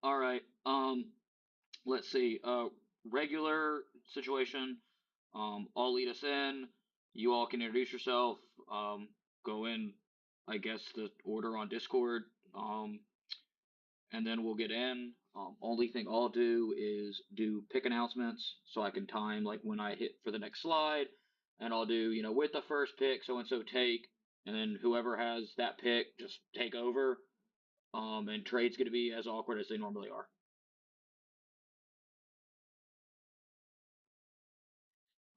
All right. Let's see. Regular situation. I'll lead us in. You all can introduce yourself. Go in, I guess, the order on Discord. And then we'll get in. Only thing I'll do is do pick announcements so I can time like when I hit for the next slide, and I'll do with the first pick so and so take, and then whoever has that pick just take over. And trade's gonna be as awkward as they normally are.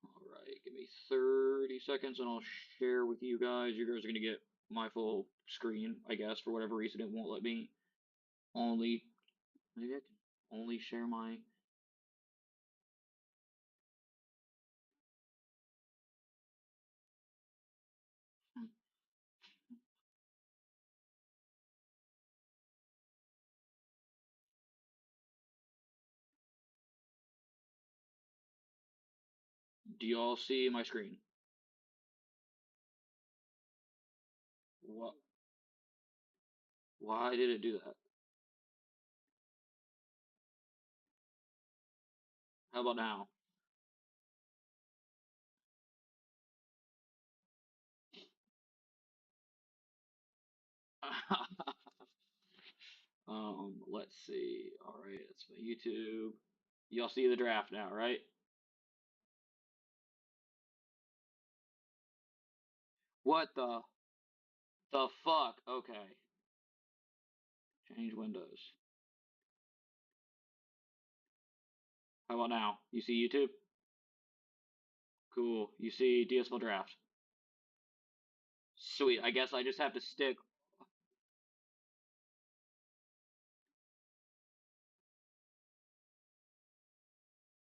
All right, give me 30 seconds and I'll share with you guys. You guys are gonna get my full screen, I guess, for whatever reason it won't let me only maybe I can only share my. Hmm. Do y'all see my screen? What? Why did it do that? How about now? Let's see. All right, that's my YouTube. Y'all see the draft now, right? What the fuck? Okay. Change windows. How about now? You see YouTube? Cool. You see DSFL Draft. Sweet. I guess I just have to stick.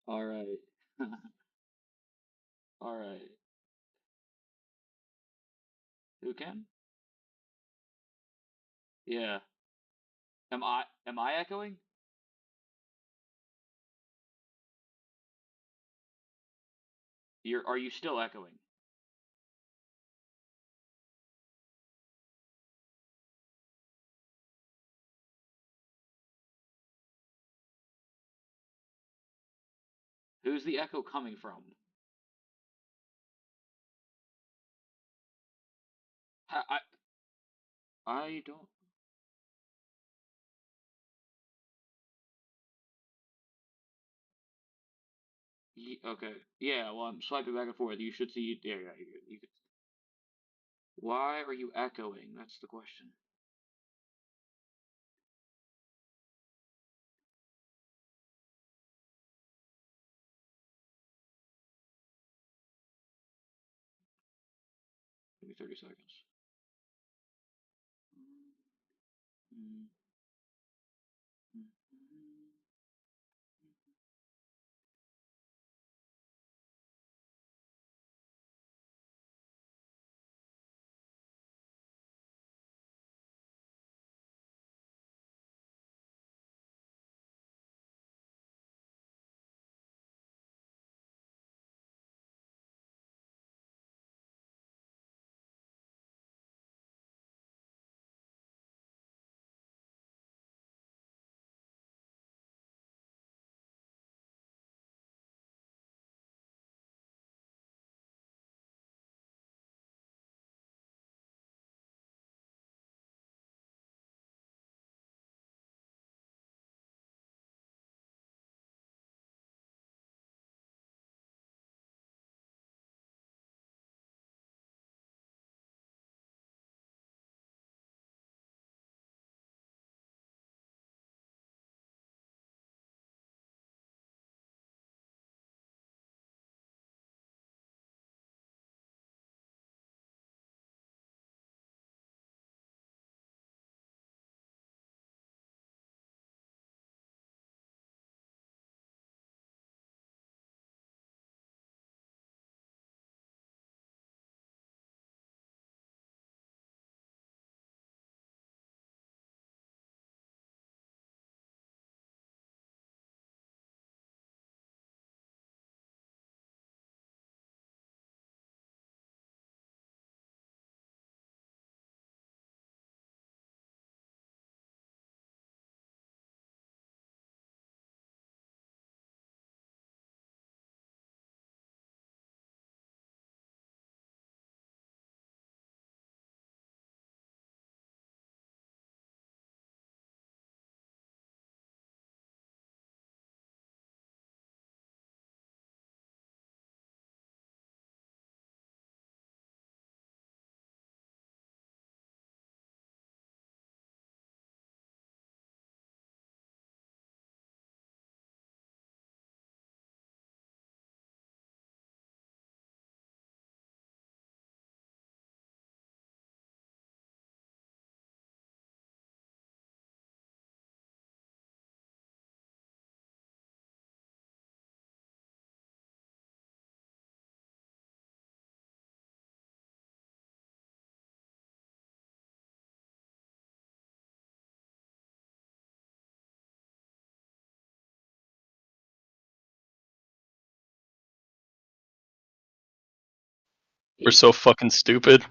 All right. All right. Who can? Yeah. Am I echoing? Are you still echoing? Who's the echo coming from? I I don't. Okay. Yeah. Well, I'm swiping back and forth. You should see. Yeah. Yeah. You could. Why are you echoing? That's the question. Give me 30 seconds. Mm, mm, mm. We're so fucking stupid.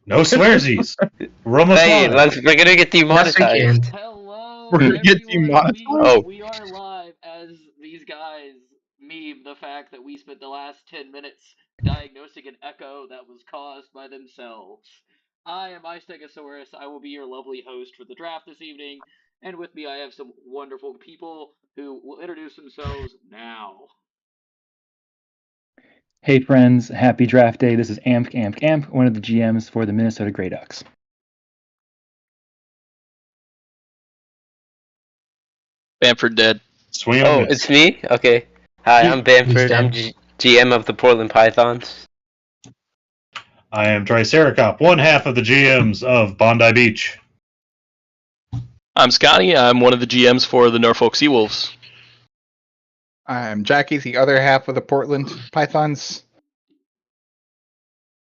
No swearsies. We're almost Hey, live. we're gonna get demonetized. Hello, We're gonna get everyone. demonetized? Oh. We are live as these guys meme the fact that we spent the last 10 minutes diagnosing an echo that was caused by themselves. I am Istegosaurus. I will be your lovely host for the draft this evening, and with me I have some wonderful people who will introduce themselves now. Hey friends, happy draft day. This is Amp, one of the GMs for the Minnesota Grey Ducks. Bamford dead. Swing and Oh, miss. it's me? Okay. Hi, I'm Bamford. I'm GM of the Portland Pythons. I am Triceracop, one half of the GMs of Bondi Beach. I'm Scotty. I'm one of the GMs for the Norfolk Seawolves. I'm Jackie, the other half of the Portland Pythons.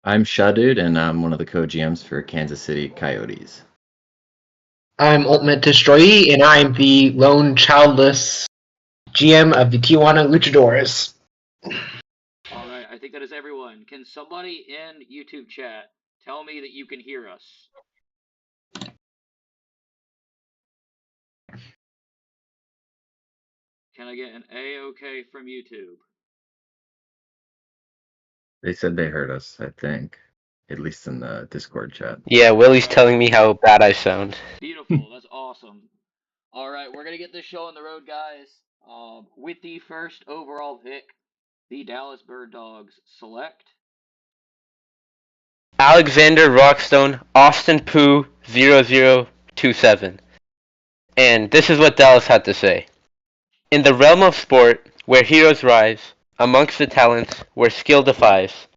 I'm Shadud, and I'm one of the co-GMs for Kansas City Coyotes. I'm Ultimate Destroyee, and I'm the lone childless GM of the Tijuana Luchadores. Alright, I think that is everyone. Can somebody in YouTube chat tell me that you can hear us? Can I get an A-OK from YouTube? They said they heard us, I think. At least in the Discord chat. Yeah, Willie's telling me how bad I sound. Beautiful, that's awesome. Alright, we're gonna get this show on the road, guys. With the first overall pick, the Dallas Bird Dogs select Alexander Rockstone, Austin Pooh 0027. And this is what Dallas had to say. In the realm of sport, where heroes rise, amongst the talents, where skill defies,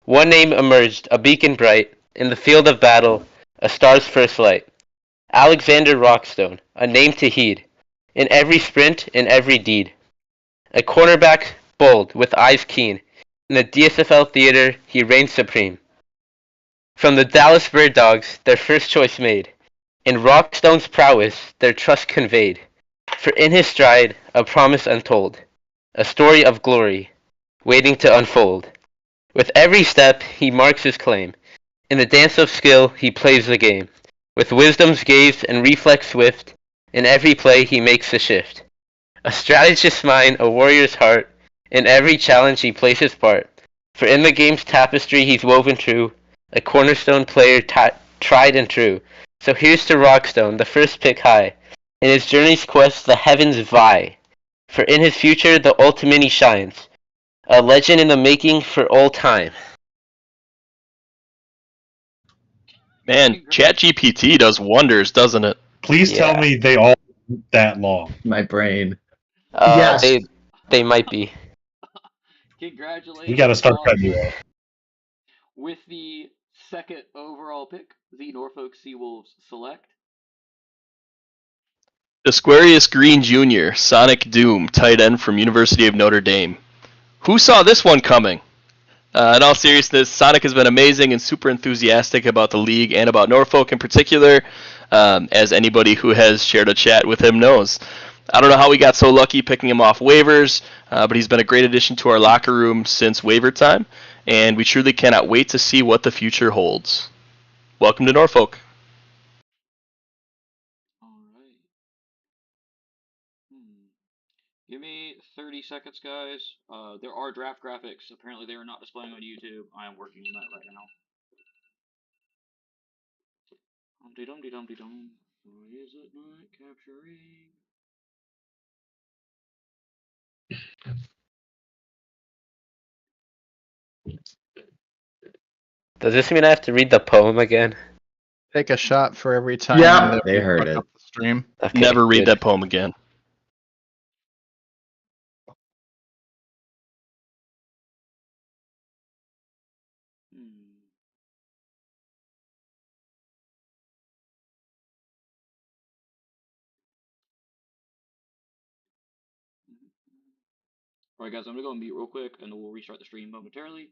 one name emerged, a beacon bright, in the field of battle, a star's first light. Alexander Rockstone, a name to heed, in every sprint, in every deed. A cornerback, bold, with eyes keen, in the DSFL theater he reigns supreme. From the Dallas Bird Dogs, their first choice made, in Rockstone's prowess, their trust conveyed. For in his stride, a promise untold, a story of glory, waiting to unfold. With every step, he marks his claim. In the dance of skill, he plays the game. With wisdom's gaze and reflex swift, in every play he makes a shift. A strategist's mind, a warrior's heart, in every challenge he plays his part. For in the game's tapestry he's woven true, a cornerstone player tried and true. So here's to Rockstone, the first pick high. In his journey's quest the heavens vie. For in his future the ultimate he shines. A legend in the making for all time. Man, ChatGPT does wonders, doesn't it? Please tell me they all that long. My brain. Yes. They might be. Congratulations. We gotta start cutting you off. With the second overall pick, the Norfolk Seawolves select Esquarius Green Jr., Sonic Doom, tight end from University of Notre Dame. Who saw this one coming? In all seriousness, Sonic has been amazing and super enthusiastic about the league and about Norfolk in particular, as anybody who has shared a chat with him knows. I don't know how we got so lucky picking him off waivers, but he's been a great addition to our locker room since waiver time, and we truly cannot wait to see what the future holds. Welcome to Norfolk. Alright. Give me 30 seconds, guys. There are draft graphics. Apparently they are not displaying on YouTube. I am working on that right now. Dum-de-dum-de-dum-de-dum. Why is it not capturing? Does this mean I have to read the poem again? Take a shot for every time Yeah. that They we heard fuck it. up the stream. Okay, Never read good. that poem again. Alright, guys, I'm gonna go on mute real quick, and then we'll restart the stream momentarily.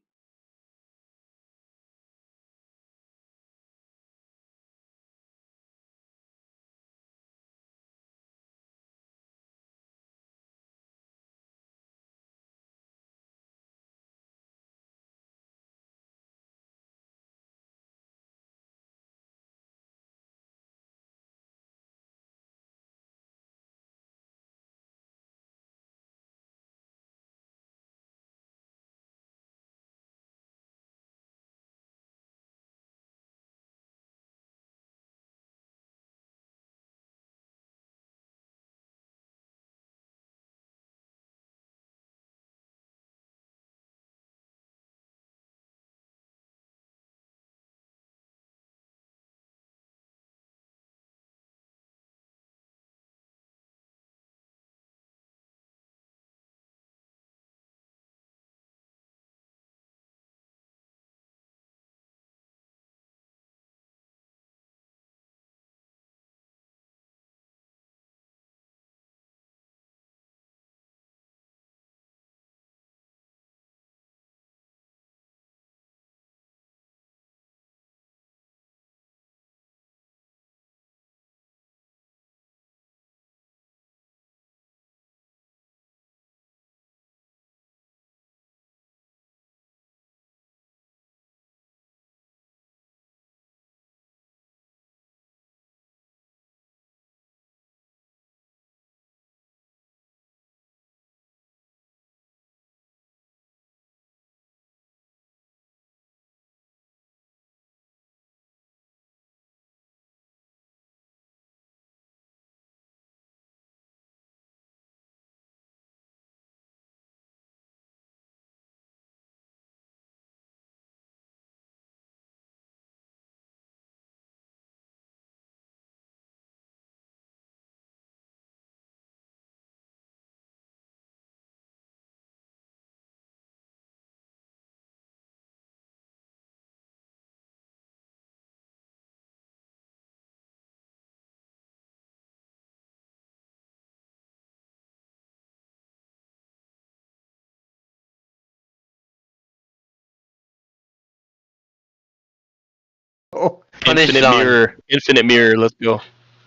Punish Infinite Zon. mirror. Infinite mirror. Let's go.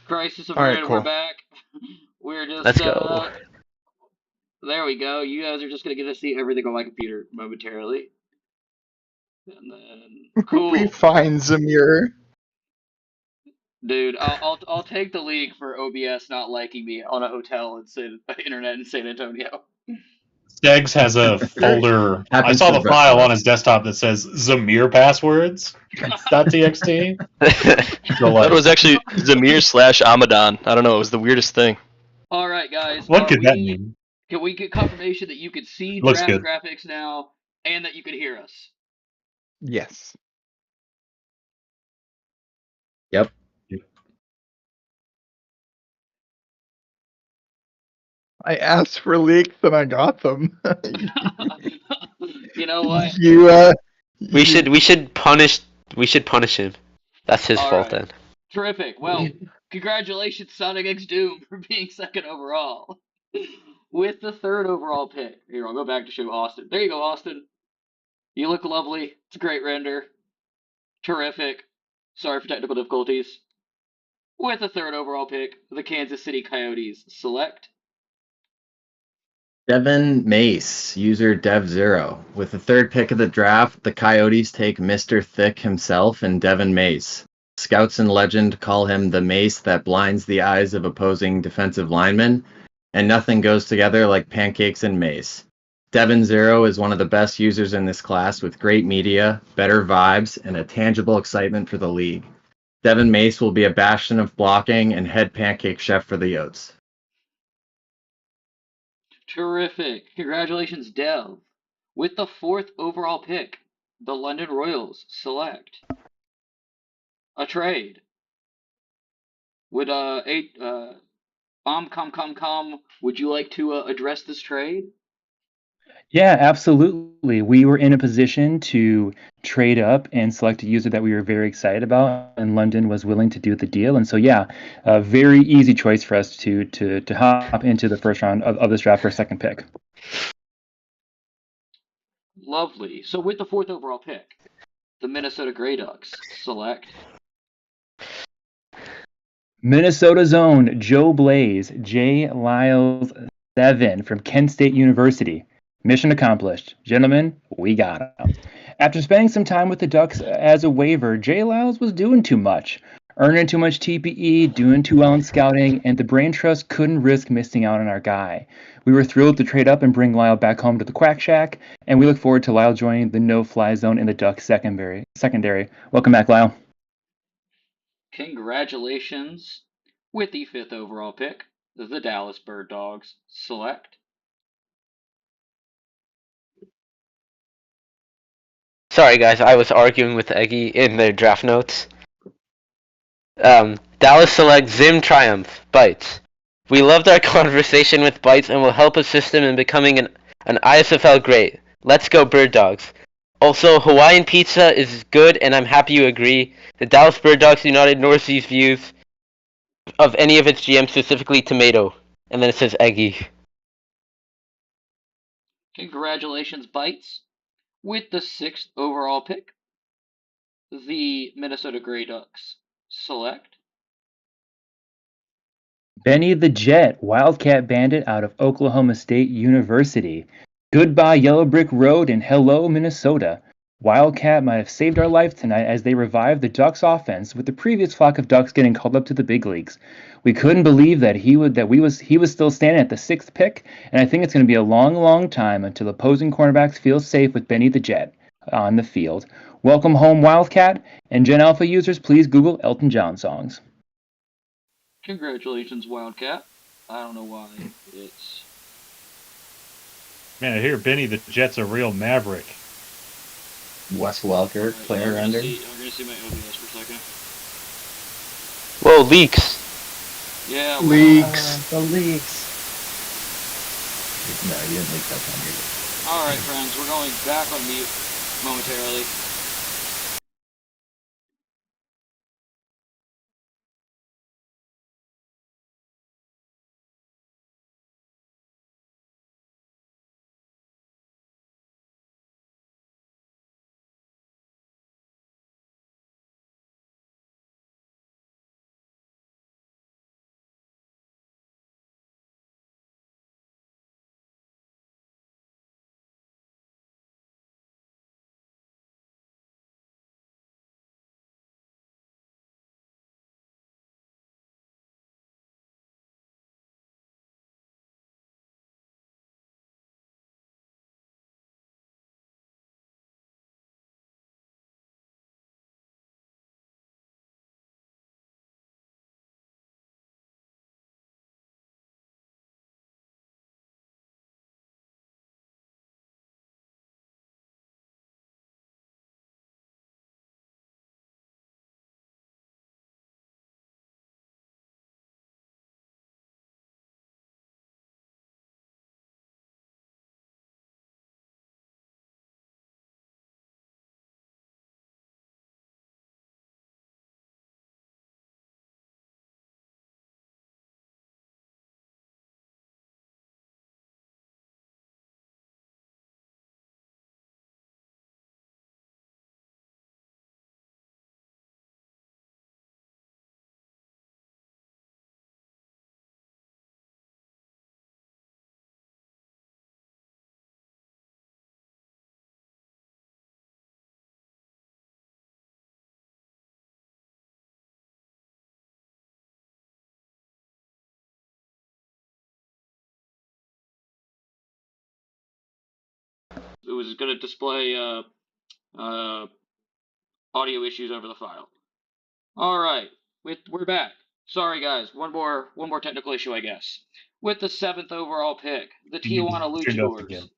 Crisis All right, averted. cool. We're back. We're just Let's go. there we go. You guys are just gonna get to see everything on my computer momentarily. And then We cool. find Zamir. Dude, I'll take the league for OBS not liking me on a hotel in internet in San Antonio. Stegs has a folder. I Happens saw to the the best file of on us. his desktop that says Zamir passwords. .txt. So That like, was actually Zamir / Amadan. I don't know. It was the weirdest thing. All right, guys. what could that mean? Can we get confirmation that you can see Looks draft good. graphics now and that you can hear us? Yes. Yep. I asked for leaks and I got them. You know what? We should punish him. That's his All fault right. then. Terrific. Well, congratulations, Sonic X Doom, for being second overall. With the third overall pick. Here, I'll go back to show Austin. There you go, Austin. You look lovely. It's a great render. Terrific. Sorry for technical difficulties. With the third overall pick, the Kansas City Coyotes select Devin Mace, user Dev0. With the third pick of the draft, the Coyotes take Mr. Thick himself and Devin Mace. Scouts and legend call him the mace that blinds the eyes of opposing defensive linemen, and nothing goes together like pancakes and mace. Devin Zero is one of the best users in this class with great media, better vibes, and a tangible excitement for the league. Devin Mace will be a bastion of blocking and head pancake chef for the Yotes. terrific. Congratulations, Dev. With the fourth overall pick, the London Royals select a trade. Would would you like to address this trade? Yeah, absolutely. We were in a position to trade up and select a user that we were very excited about, and London was willing to do the deal. And so, yeah, a very easy choice for us to hop into the first round of this draft for a second pick. Lovely. So with the fourth overall pick, the Minnesota Grey Ducks select Minnesota's own Joe Blaze, J. Lyles 7 from Kent State University. Mission accomplished. Gentlemen, we got him. After spending some time with the Ducks as a waiver, J. Lyles was doing too much. Earning too much TPE, doing too well in scouting, and the Brain Trust couldn't risk missing out on our guy. We were thrilled to trade up and bring Lyle back home to the Quack Shack, and we look forward to Lyle joining the no-fly zone in the Ducks secondary. Welcome back, Lyle. congratulations. With the fifth overall pick, the Dallas Bird Dogs select Sorry guys, I was arguing with Eggy in their draft notes. Dallas select Zim Triumph, Bites. We loved our conversation with Bites and will help assist him in becoming an ISFL great. Let's go Bird Dogs. Also, Hawaiian pizza is good and I'm happy you agree. The Dallas Bird Dogs do not ignore these views of any of its GMs, specifically Tomato. And then it says Eggy. congratulations, Bites. With the sixth overall pick, the Minnesota Grey Ducks select Benny the Jet, Wildcat Bandit out of Oklahoma State University. Goodbye, Yellow Brick Road, and hello, Minnesota. Wildcat might have saved our life tonight as they revived the Ducks offense with the previous flock of Ducks getting called up to the big leagues. We couldn't believe that he was still standing at the sixth pick, and I think it's going to be a long, long time until opposing cornerbacks feel safe with Benny the Jet on the field. Welcome home, Wildcat, and Gen Alpha users, please Google Elton John songs. congratulations, Wildcat. I don't know why it's. Man, I hear Benny the Jet's a real maverick. Wes Welker, Alright, player I'm render. gonna see my OBS for a second. Whoa, leaks. Yeah, Leaks. The leaks. No, you didn't leak that time either. Alright, friends, we're going back on mute momentarily. It was going to display audio issues over the file. All right, we're back. Sorry guys, one more technical issue, I guess. With the 7th overall pick, the Tijuana Luchadors.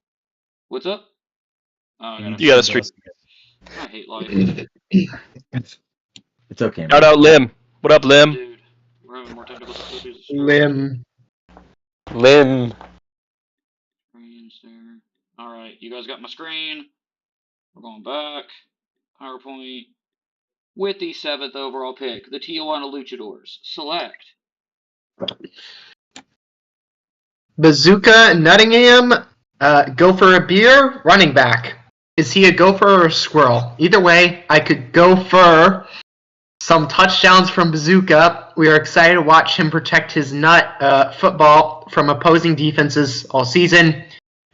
What's up? Oh, You got a streak. I hate life. It's okay, man. Shout out Lim. What up, Lim? Dude, we're having more technical difficulties. Lim. All right, you guys got my screen. We're going back. PowerPoint. With the 7th overall pick, the Tijuana Luchadors. Select. Bazooka Nottingham, go for a beer, running back. Is he a gopher or a squirrel? Either way, I could go for some touchdowns from Bazooka. We are excited to watch him protect his nut football from opposing defenses all season.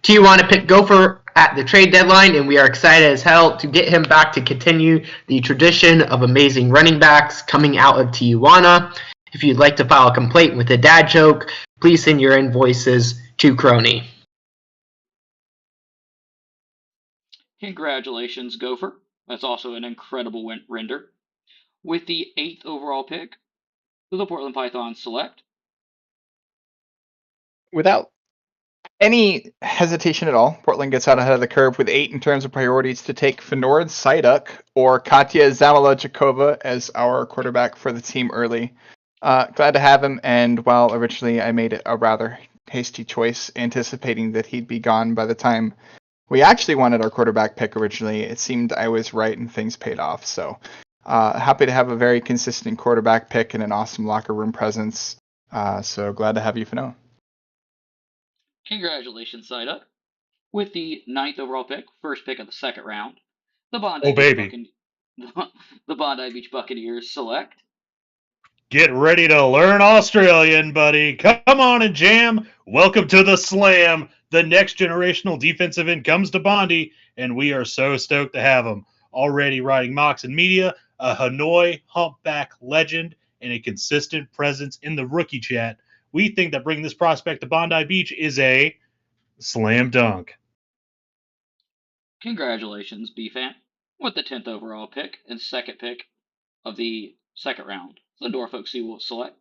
Tijuana picked Gopher at the trade deadline, and we are excited as hell to get him back to continue the tradition of amazing running backs coming out of Tijuana. If you'd like to file a complaint with a dad joke, please send your invoices to Crony. Congratulations, Gopher. That's also an incredible render. With the 8th overall pick, the Portland Pythons select. Without any hesitation at all, Portland gets out ahead of the curve with 8 in terms of priorities to take Fenord Siduk or Katya Zamala-Jakova as our quarterback for the team early. Glad to have him, and while originally I made it a rather hasty choice, anticipating that he'd be gone by the time we actually wanted our quarterback pick originally, it seemed I was right and things paid off. So happy to have a very consistent quarterback pick and an awesome locker room presence. So glad to have you, Fano. Congratulations, Siduk. With the 9th overall pick, first pick of the 2nd round, the Bondi Beach Buccaneers select. Get ready to learn Australian, buddy. Come on and jam. Welcome to the Slam. The next generational defensive end comes to Bondi, and we are so stoked to have him. Already writing mocks and media, a Hanoi humpback legend, and a consistent presence in the rookie chat. We think that bringing this prospect to Bondi Beach is a slam dunk. Congratulations, B-Fan. With the 10th overall pick and 2nd pick of the 2nd round, the Norfolk Sea will select.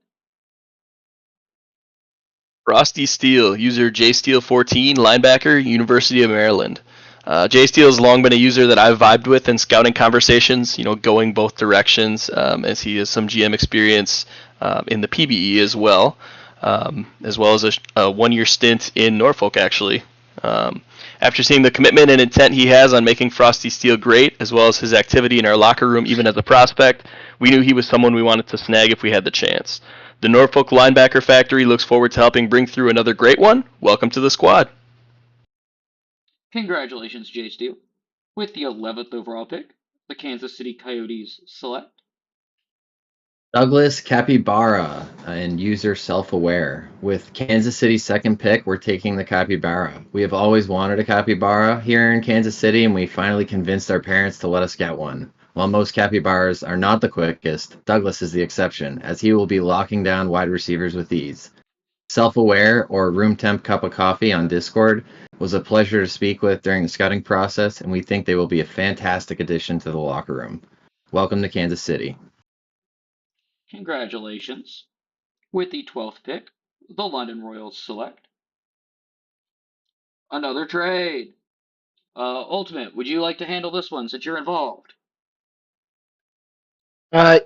Frosty Steele, user JSteele14, linebacker, University of Maryland. JSteele has long been a user that I've vibed with in scouting conversations, going both directions, as he has some GM experience in the PBE as well as a one-year stint in Norfolk, actually. After seeing the commitment and intent he has on making Frosty Steele great, as well as his activity in our locker room even as a prospect, we knew he was someone we wanted to snag if we had the chance. The Norfolk Linebacker Factory looks forward to helping bring through another great one. Welcome to the squad. Congratulations, Jay Steele. With the 11th overall pick, the Kansas City Coyotes select. Douglas Capybara and user Self-Aware. With Kansas City's 2nd pick, we're taking the capybara. We have always wanted a capybara here in Kansas City, and we finally convinced our parents to let us get one. While most capybaras are not the quickest, Douglas is the exception, as he will be locking down wide receivers with ease. Self-Aware, or Room Temp Cup of Coffee on Discord, was a pleasure to speak with during the scouting process, and we think they will be a fantastic addition to the locker room. Welcome to Kansas City. Congratulations. With the 12th pick, the London Royals select. Another trade. Ultimate, would you like to handle this one since you're involved?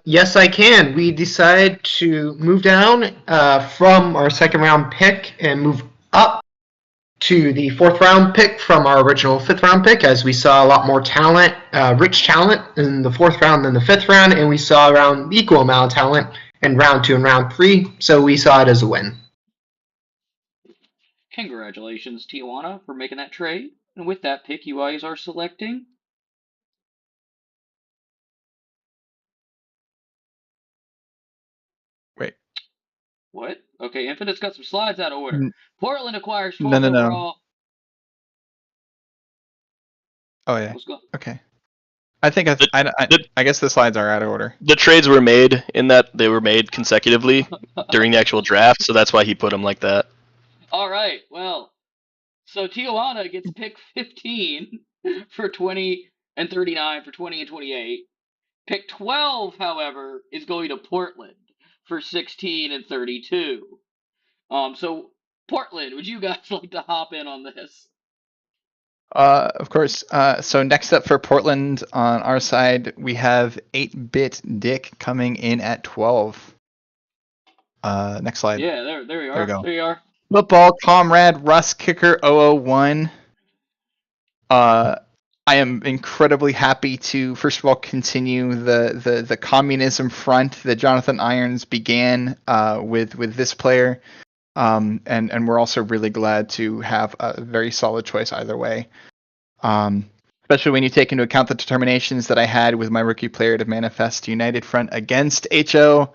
Yes, I can. We decided to move down from our 2nd round pick and move up to the 4th round pick from our original 5th round pick, as we saw a lot more talent, rich talent in the 4th round than the 5th round, and we saw around equal amount of talent in round 2 and round 3, so we saw it as a win. Congratulations, Tijuana, for making that trade. And with that pick, you guys are selecting Wait. What? Okay, Infinite's got some slides out of order. Portland acquires 12th No. overall. Oh, yeah. Let's go. Okay. I think I guess the slides are out of order. The trades were made in that they were made consecutively during the actual draft, so that's why he put them like that. All right, well, So Tijuana gets pick 15 for 20 and 39 for 20 and 28. Pick 12, however, is going to Portland for 16 and 32. So Portland, would you guys like to hop in on this? Of course. So next up for Portland on our side, we have 8-Bit Dick coming in at 12. Next slide. Yeah, there we There are. we go. There you are. Football comrade Russ Kicker 001. I am incredibly happy to, first of all, continue the communism front that Jonathan Irons began with this player. And we're also really glad to have a very solid choice either way. Especially when you take into account the determinations that I had with my rookie player to manifest United Front against HO.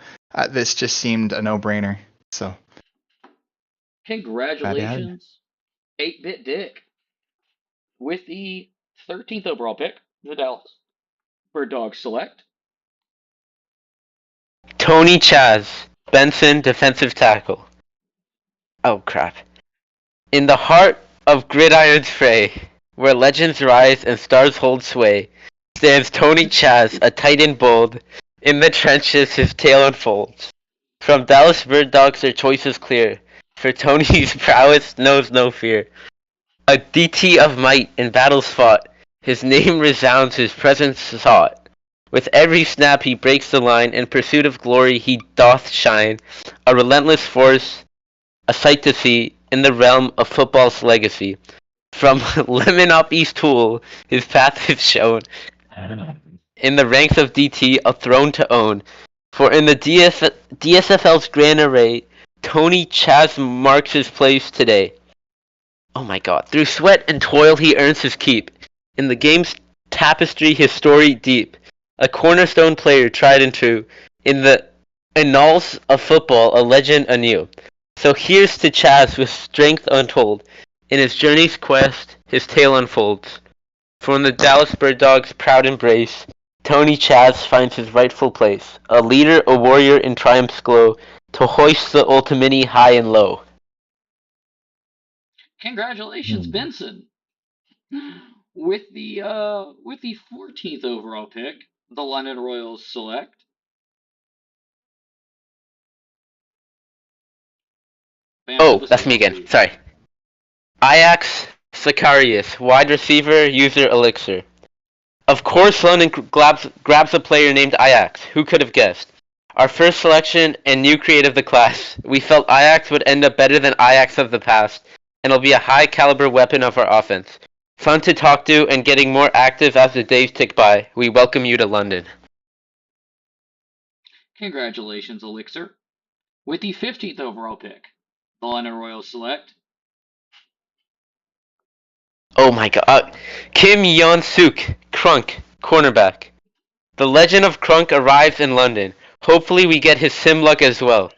This just seemed a no-brainer. So, Congratulations, 8-Bit Dick, with the 13th overall pick, the Dallas Bird Dogs select Tony Chaz, Benson, defensive tackle. Oh crap. In the heart of Gridiron's fray, where legends rise and stars hold sway, stands Tony Chaz, a titan bold. In the trenches his tale unfolds. From Dallas Bird Dogs their choice is clear, for Tony's prowess knows no fear. A DT of might in battles fought, his name resounds, his presence sought. With every snap he breaks the line, in pursuit of glory he doth shine, a relentless force, a sight to see, in the realm of football's legacy. From Lemon Up East Tool, his path is shown. In the ranks of DT, a throne to own. For in the DSFL's grand array, Tony Chaz marks his place today. Oh my god. Through sweat and toil he earns his keep. In the game's tapestry his story deep. A cornerstone player tried and true. In the annals of football a legend anew. So here's to Chaz with strength untold. In his journey's quest his tale unfolds. For in the Dallas Bird Dogs' proud embrace, Tony Chaz finds his rightful place. A leader, a warrior in triumph's glow, to hoist the ultimate high and low. Congratulations, Benson, with the 14th overall pick, the London Royals select Oh, that's me again. Sorry. Ajax Sicarius, wide receiver, user Elixir. Of course, London grabs a player named Ajax. Who could have guessed? Our first selection and new creative of the class. We felt Ajax would end up better than Ajax of the past, and will be a high caliber weapon of our offense. Fun to talk to and getting more active as the days tick by. We welcome you to London. Congratulations, Elixir, with the 15th overall pick, the London Royals select Oh my god. Kim Yeon-suk, Crunk, cornerback. The legend of Crunk arrives in London. Hopefully we get his sim luck as well.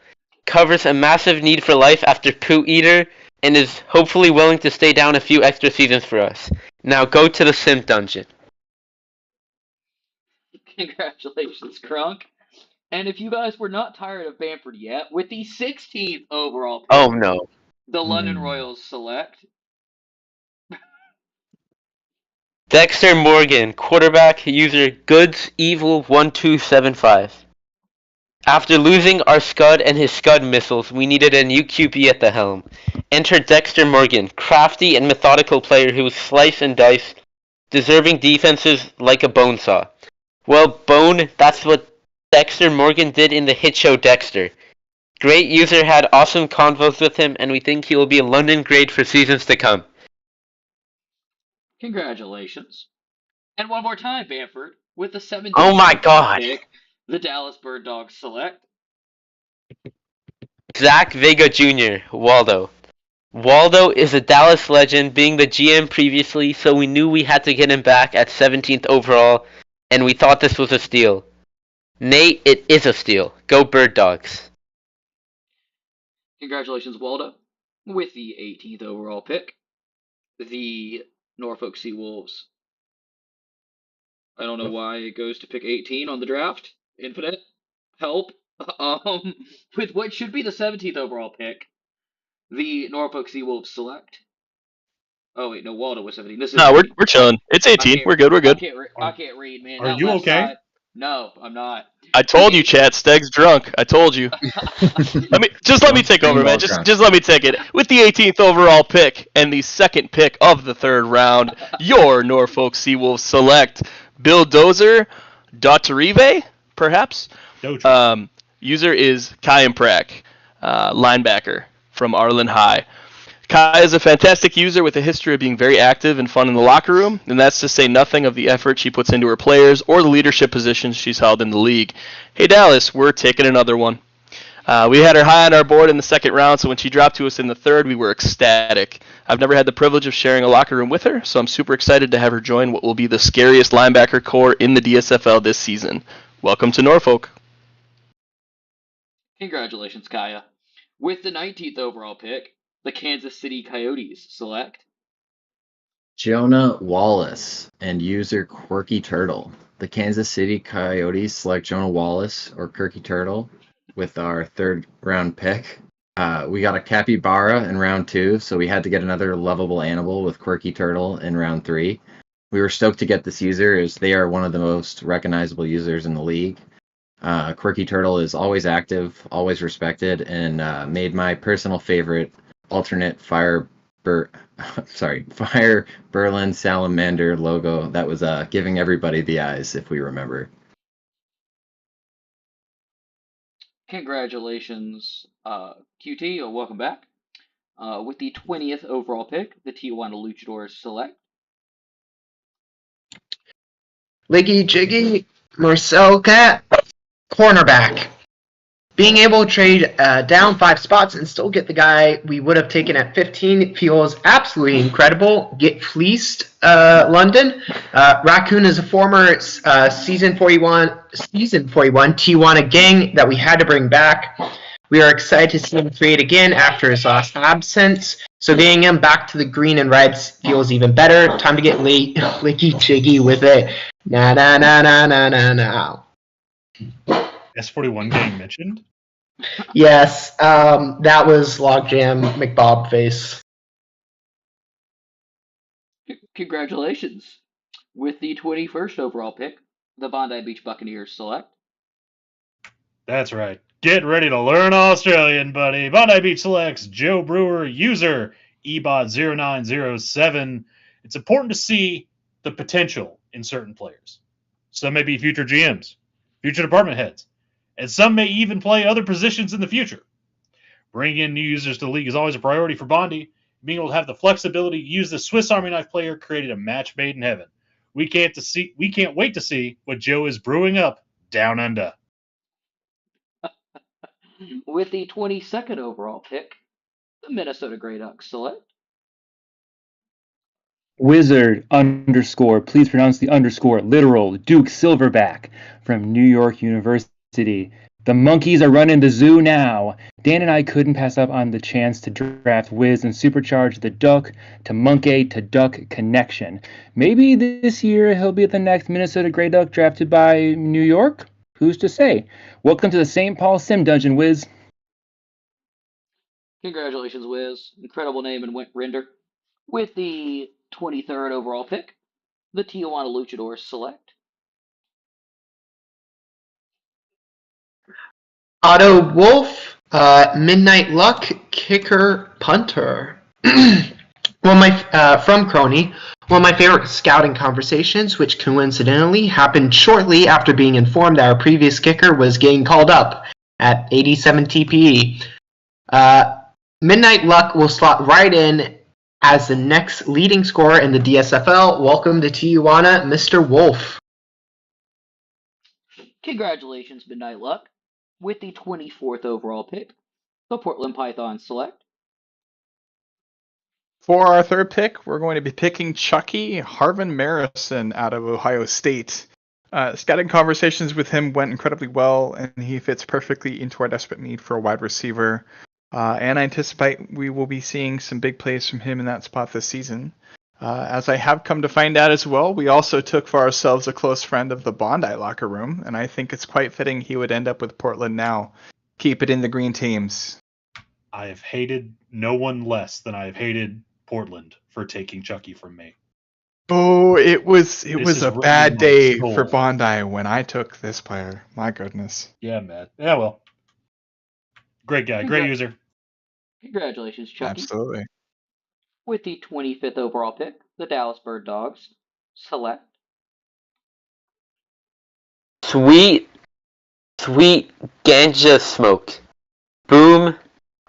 Covers a massive need for life after Poo Eater and is hopefully willing to stay down a few extra seasons for us. Now go to the sim dungeon. Congratulations, Crunk. And if you guys were not tired of Bamford yet, with the 16th overall pick, Oh no. the London Royals select Dexter Morgan, quarterback, user Goods Evil 1275. After losing our Scud and his Scud missiles, we needed a new QB at the helm. Enter Dexter Morgan, crafty and methodical player who will slice and dice, deserving defenses like a bone saw. Well, Bone, that's what Dexter Morgan did in the hit show Dexter. Great user had awesome convos with him, and we think he will be a London grade for seasons to come. Congratulations. And one more time, Bamford, with the 17th Oh my god! pick, the Dallas Bird Dogs select Zach Vega Jr., Waldo. Waldo is a Dallas legend, being the GM previously, so we knew we had to get him back at 17th overall, and we thought this was a steal. Nate, it is a steal. Go Bird Dogs. Congratulations, Waldo, with the 18th overall pick, the Norfolk Sea Wolves. I don't know why it goes to pick 18 on the draft. Infinite help. With what should be the 17th overall pick, the Norfolk Sea Wolves select Oh wait, no, Waldo was 17. This is No, 18. we're chilling. It's I 18. can't- We're good. We're good. I can't read, man. Are That you left okay? side. No, I'm not. I told you, chat. Steg's drunk. I told you. Let me Don't take scream over, man. while Just drunk. just let me take it. With the 18th overall pick and the second pick of the third round, your Norfolk Seawolves select Bill Dozer, Dotterive, perhaps. Doge. User is Kai Prak, linebacker from Arlen High. Kai is a fantastic user with a history of being very active and fun in the locker room, and that's to say nothing of the effort she puts into her players or the leadership positions she's held in the league. Hey Dallas, we're taking another one. We had her high on our board in the second round, so when she dropped to us in the third, we were ecstatic. I've never had the privilege of sharing a locker room with her, so I'm super excited to have her join what will be the scariest linebacker core in the DSFL this season. Welcome to Norfolk. Congratulations, Kaya. With the 19th overall pick, the Kansas City Coyotes select Jonah Wallace and user Quirky Turtle. The Kansas City Coyotes select Jonah Wallace or Quirky Turtle with our third round pick. We got a capybara in round 2, so we had to get another lovable animal with Quirky Turtle in round 3. We were stoked to get this user as they are one of the most recognizable users in the league. Quirky Turtle is always active, always respected, and made my personal favorite alternate Fire Berlin Salamander logo that was giving everybody the eyes, if we remember. Congratulations, QT, welcome back. With the 20th overall pick, the Tijuana Luchadors select Liggy Jiggy, Marcel Cat, cornerback. Being able to trade down 5 spots and still get the guy we would have taken at 15 feels absolutely incredible. Get fleeced, London. Raccoon is a former season 41 Tijuana gang that we had to bring back. We are excited to see him create again after his last absence. So getting him back to the green and reds feels even better. Time to get licky jiggy with it. Na na na na na na na. S41 getting mentioned? Yes, that was Logjam McBob face. Congratulations. With the 21st overall pick, the Bondi Beach Buccaneers select That's right. Get ready to learn Australian, buddy. Bondi Beach selects Joe Brewer, user ebot0907. It's important to see the potential in certain players. Some may be future GMs, future department heads, and some may even play other positions in the future. Bringing in new users to the league is always a priority for Bondi. Being able to have the flexibility to use the Swiss Army knife player created a match made in heaven. We can't wait to see what Joe is brewing up down under. with the 22nd overall pick, the Minnesota Grey Ducks select Wizard _ please pronounce the _ literal Duke Silverback from New York University. The monkeys are running the zoo now. Dan and I couldn't pass up on the chance to draft Wiz and supercharge the duck to monkey to duck connection. Maybe this year he'll be the next Minnesota Grey Duck drafted by New York? Who's to say? Welcome to the St. Paul Sim Dungeon, Wiz. Congratulations, Wiz. Incredible name and render. With the 23rd overall pick, the Tijuana Luchadors select Otto Wolf, Midnight Luck, kicker, punter. From Crony, one of my favorite scouting conversations, which coincidentally happened shortly after being informed that our previous kicker was getting called up at 87 TPE. Midnight Luck will slot right in as the next leading scorer in the DSFL. Welcome to Tijuana, Mr. Wolf. Congratulations, Midnight Luck. With the 24th overall pick, the Portland Pythons select For our third pick, we're going to be picking Chucky Harvin Marison out of Ohio State. Scouting conversations with him went incredibly well, and he fits perfectly into our desperate need for a wide receiver. And I anticipate we will be seeing some big plays from him in that spot this season. As I have come to find out as well, we also took for ourselves a close friend of the Bondi locker room, and I think it's quite fitting he would end up with Portland now. Keep it in the green teams. I have hated no one less than I have hated Portland for taking Chucky from me. Oh, it was is a written bad in my day soul. for Bondi when I took this player. My goodness. Yeah, man. Yeah, well. Great guy. Great user. Congratulations, Chucky. Absolutely. With the 25th overall pick, the Dallas Bird Dogs select Sweet ganja smoke. Boom,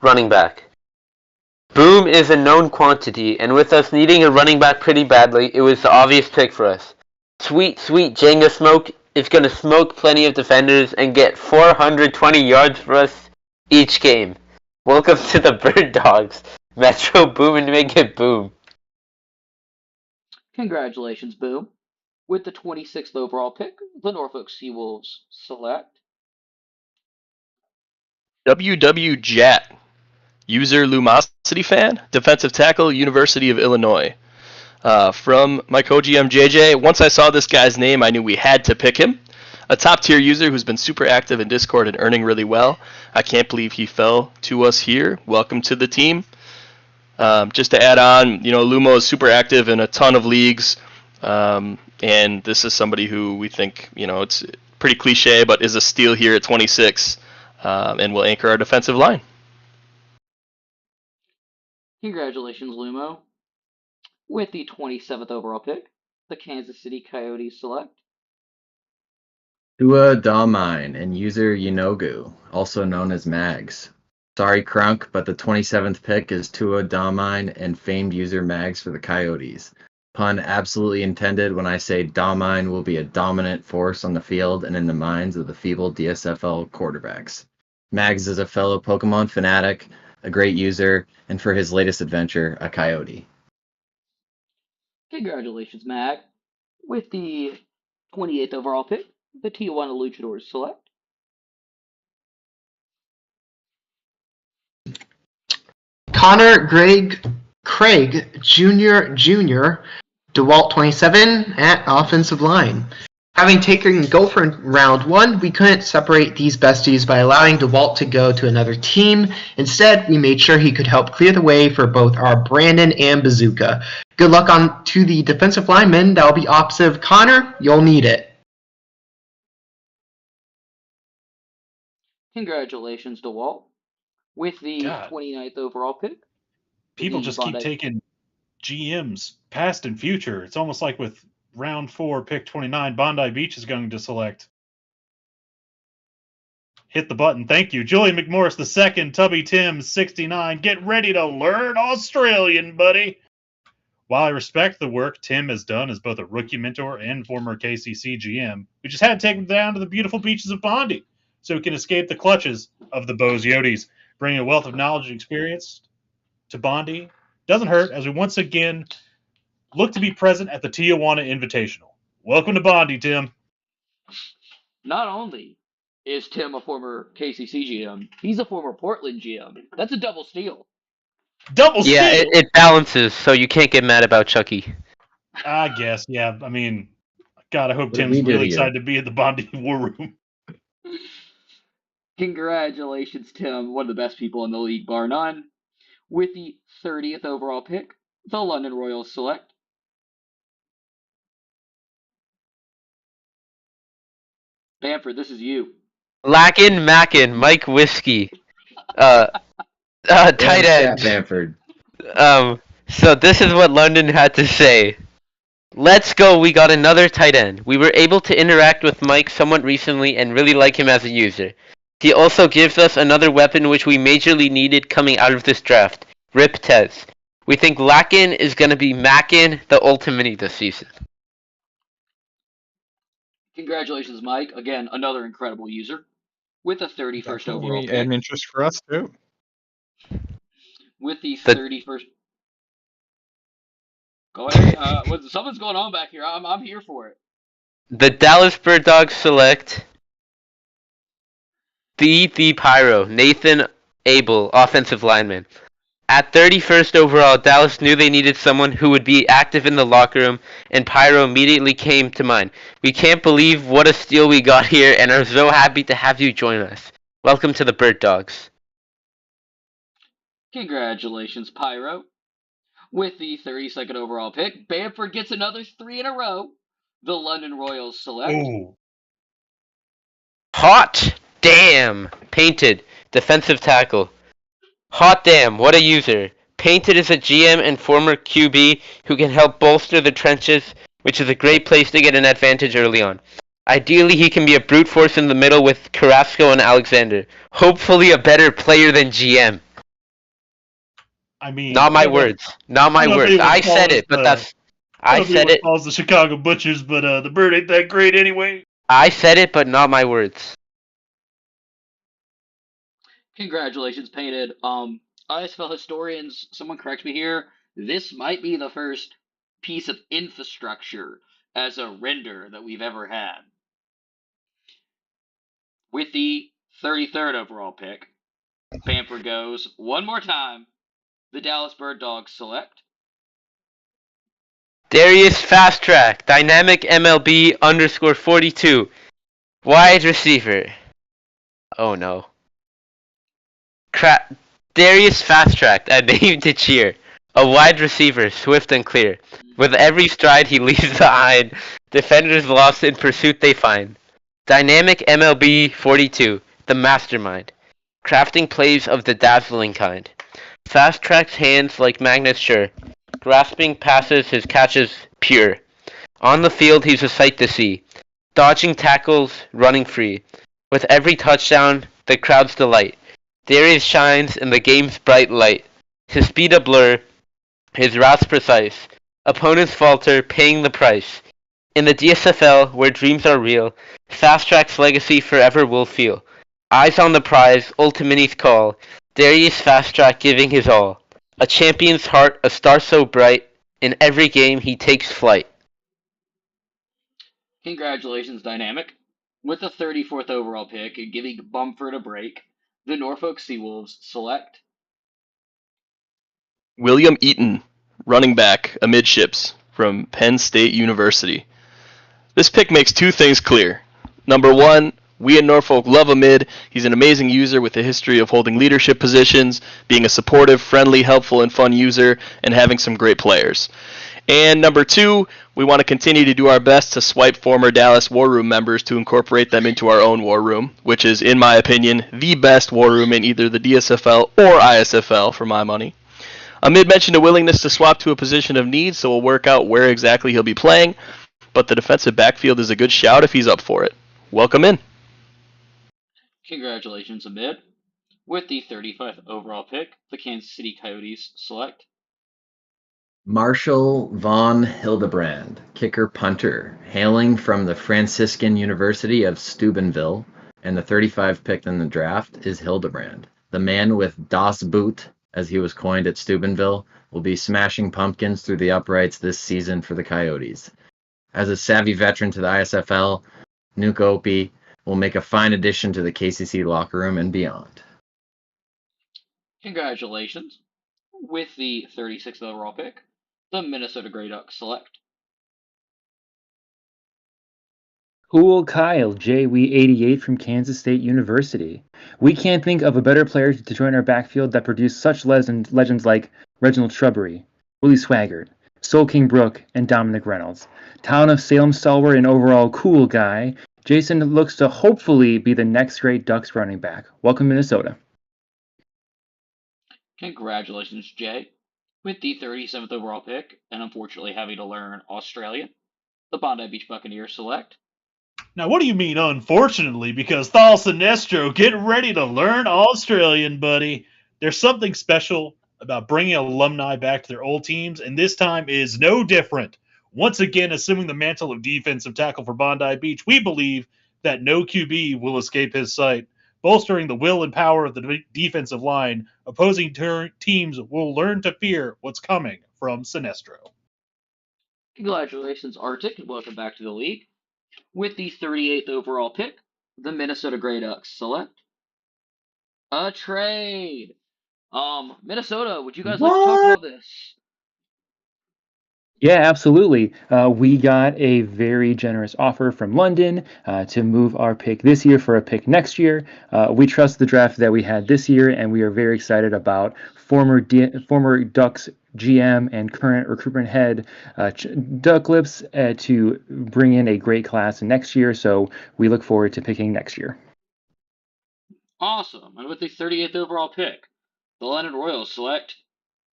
running back. Boom is a known quantity, and with us needing a running back pretty badly, it was the obvious pick for us. Sweet Jenga smoke is going to smoke plenty of defenders and get 420 yards for us each game. Welcome to the Bird Dogs. Metro boom and make it boom. Congratulations, Boom. With the 26th overall pick, the Norfolk Seawolves select WW Jat. User Lumosity fan. Defensive tackle, University of Illinois. From my co-GM JJ, once I saw this guy's name, I knew we had to pick him. A top-tier user who's been super active in Discord and earning really well. I can't believe he fell to us here. Welcome to the team. Just to add on, Lumo is super active in a ton of leagues, and this is somebody who we think, it's pretty cliche, but is a steal here at 26, and will anchor our defensive line. Congratulations, Lumo. With the 27th overall pick, the Kansas City Coyotes select Tua Dalmine and user Yinogu, also known as Mags. Sorry, Crunk, but the 27th pick is Tua Dalmine and famed user Mags for the Coyotes. Pun absolutely intended when I say Dalmine will be a dominant force on the field and in the minds of the feeble DSFL quarterbacks. Mags is a fellow Pokemon fanatic, a great user, and for his latest adventure, a Coyote. Congratulations, Mag. With the 28th overall pick, the Tijuana Luchadors select Connor Craig Jr. DeWalt 27 at offensive line. Having taken Gopher in round 1, we couldn't separate these besties by allowing DeWalt to go to another team. Instead, we made sure he could help clear the way for both our Brandon and Bazooka. Good luck on to the defensive lineman that will be opposite of Connor. You'll need it. Congratulations, DeWalt. With the 29th overall pick, people just keep taking GMs, past and future. It's almost like with round 4, pick 29, Bondi Beach is going to select. Hit the button. Thank you. Julian McMorris II, Tubby Tim, 69. Get ready to learn Australian, buddy. While I respect the work Tim has done as both a rookie mentor and former KCC GM, we just had to take him down to the beautiful beaches of Bondi so he can escape the clutches of the Bows Yotes, bringing a wealth of knowledge and experience to Bondi. Doesn't hurt as we once again look to be present at the Tijuana Invitational. Welcome to Bondi, Tim. Not only is Tim a former KCC GM, he's a former Portland GM. That's a double steal. Double steal? Yeah, it balances, so you can't get mad about Chucky. I guess, yeah. I mean, God, I hope Tim's really excited to be at the Bondi War Room. Congratulations, Tim, one of the best people in the league, bar none. With the 30th overall pick, the London Royals select Bamford, this is you. Mackin, Mike Whiskey. Tight end. Bamford. So this is what London had to say. Let's go, we got another tight end. We were able to interact with Mike somewhat recently and really like him as a user. He also gives us another weapon which we majorly needed coming out of this draft. Rip Tez. We think Lakin is going to be Mackin the ultimate this season. Congratulations, Mike. Again, another incredible user. With the 31st overall pick. And interest for us, too. With the 31st... Go ahead. Something's going on back here. I'm here for it. The Dallas Bird Dogs select the Pyro, Nathan Abel, offensive lineman. At 31st overall, Dallas knew they needed someone who would be active in the locker room, and Pyro immediately came to mind. We can't believe what a steal we got here, and are so happy to have you join us. Welcome to the Bird Dogs. Congratulations, Pyro. With the 32nd overall pick, Bamford gets another 3 in a row. The London Royals select Ooh. Hot damn! Painted, defensive tackle. Hot damn, what a user. Painted is a GM and former QB who can help bolster the trenches, which is a great place to get an advantage early on. Ideally, he can be a brute force in the middle with Carrasco and Alexander. Hopefully a better player than GM. I mean, Not my I don't know- words. Not my I don't know if words. anyone I said calls it, but the- that's... I I don't know if said anyone it. calls the Chicago Butchers, but the bird ain't that great anyway. I said it, but not my words. Congratulations, Painted. ISFL historians, someone correct me here. This might be the first piece of infrastructure as a render that we've ever had. With the 33rd overall pick, Bamford goes one more time. The Dallas Bird Dogs select Darius Fast Track, Dynamic MLB _42. Wide receiver. Oh no. Darius Fast Track, a name to cheer. A wide receiver, swift and clear. With every stride he leaves behind, defenders lost in pursuit they find. Dynamic MLB 42, the mastermind. Crafting plays of the dazzling kind. Fast tracks hands like magnets sure. Grasping passes, his catches pure. On the field, he's a sight to see. Dodging tackles, running free. With every touchdown, the crowd's delight. Darius shines in the game's bright light. His speed a blur, his routes precise. Opponents falter, paying the price. In the DSFL, where dreams are real, Fast Track's legacy forever will feel. Eyes on the prize, Ultimini's call. Darius Fast Track giving his all. A champion's heart, a star so bright. In every game, he takes flight. Congratulations, Dynamic. With the 34th overall pick and giving Bumford a break, the Norfolk Seawolves select William Eaton, running back, amidships, from Penn State University. This pick makes two things clear. Number one, we in Norfolk love a mid. He's an amazing user with a history of holding leadership positions, being a supportive, friendly, helpful, and fun user, and having some great players. And number two, we want to continue to do our best to swipe former Dallas War Room members to incorporate them into our own War Room, which is, in my opinion, the best War Room in either the DSFL or ISFL for my money. Amid mentioned a willingness to swap to a position of need, so we'll work out where exactly he'll be playing, but the defensive backfield is a good shout if he's up for it. Welcome in. Congratulations, Amid. With the 35th overall pick, the Kansas City Coyotes select Marshall von Hildebrand, kicker punter, hailing from the Franciscan University of Steubenville, and the 35 picked in the draft is Hildebrand. The man with Das Boot, as he was coined at Steubenville, will be smashing pumpkins through the uprights this season for the Coyotes. As a savvy veteran to the ISFL, Nuke Opie will make a fine addition to the KCC locker room and beyond. Congratulations. With the 36th overall pick, the Minnesota Grey Ducks select Cool Kyle, JW88 from Kansas State University. We can't think of a better player to join our backfield that produced such legends like Reginald Shrubbery, Willie Swaggart, Soul King Brook, and Dominic Reynolds. Town of Salem stalwart and overall cool guy, Jason looks to hopefully be the next great Ducks running back. Welcome, Minnesota. Congratulations, Jay. With the 37th overall pick, and unfortunately having to learn Australian, the Bondi Beach Buccaneers select Now, what do you mean, unfortunately? Because Thal Sinestro, get ready to learn Australian, buddy. There's something special about bringing alumni back to their old teams, and this time is no different. Once again, assuming the mantle of defensive tackle for Bondi Beach, we believe that no QB will escape his sight. Bolstering the will and power of the defensive line, opposing teams will learn to fear what's coming from Sinestro. Congratulations, Arctic, and welcome back to the league. With the 38th overall pick, the Minnesota Grey Ducks select a trade. Minnesota, would you guys like to talk about this? Yeah, absolutely. We got a very generous offer from London to move our pick this year for a pick next year. We trust the draft that we had this year, and we are very excited about former Ducks GM and current recruitment head Doug Lips to bring in a great class next year. So we look forward to picking next year. Awesome. And with the 38th overall pick, the London Royals select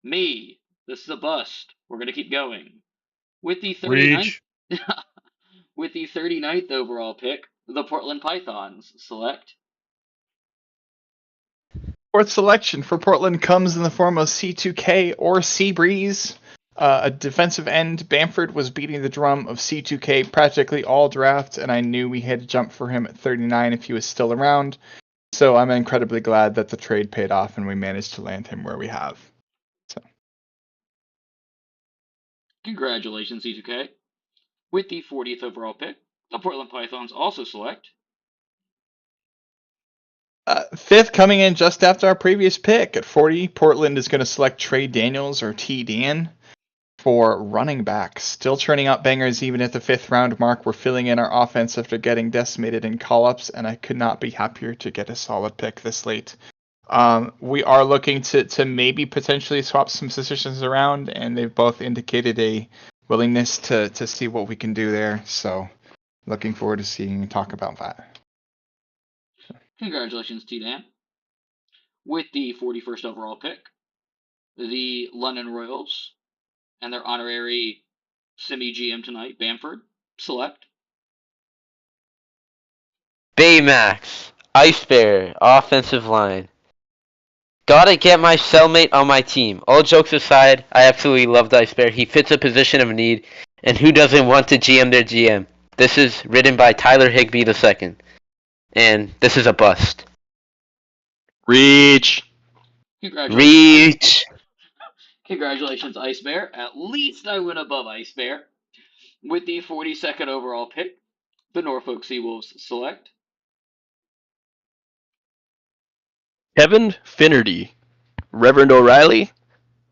me. This is a bust. We're going to keep going. With the 39th, Reach. with the 39th overall pick, the Portland Pythons select Fourth selection for Portland comes in the form of C2K or Seabreeze. A defensive end, Bamford was beating the drum of C2K practically all draft, and I knew we had to jump for him at 39 if he was still around. So I'm incredibly glad that the trade paid off and we managed to land him where we have. So. Congratulations, C2K. With the 40th overall pick, the Portland Pythons also select Fifth, coming in just after our previous pick at 40, Portland is going to select Trey Daniels or T. Dan for running back. Still churning out bangers even at the 5th round mark. We're filling in our offense after getting decimated in call-ups, and I could not be happier to get a solid pick this late. We are looking to maybe potentially swap some positions around, and they've both indicated a willingness to see what we can do there. So looking forward to seeing and talk about that. Congratulations, T-Dan. With the 41st overall pick, the London Royals and their honorary semi-GM tonight, Bamford, select Baymax, Ice Bear, offensive line. Gotta get my cellmate on my team. All jokes aside, I absolutely love Ice Bear. He fits a position of need, and who doesn't want to GM their GM? This is written by Tyler Higbee II, and this is a bust. Reach. Reach. Congratulations, Ice Bear. At least I went above Ice Bear. With the 42nd overall pick, the Norfolk Seawolves select Kevin Finnerty, Reverend O'Reilly,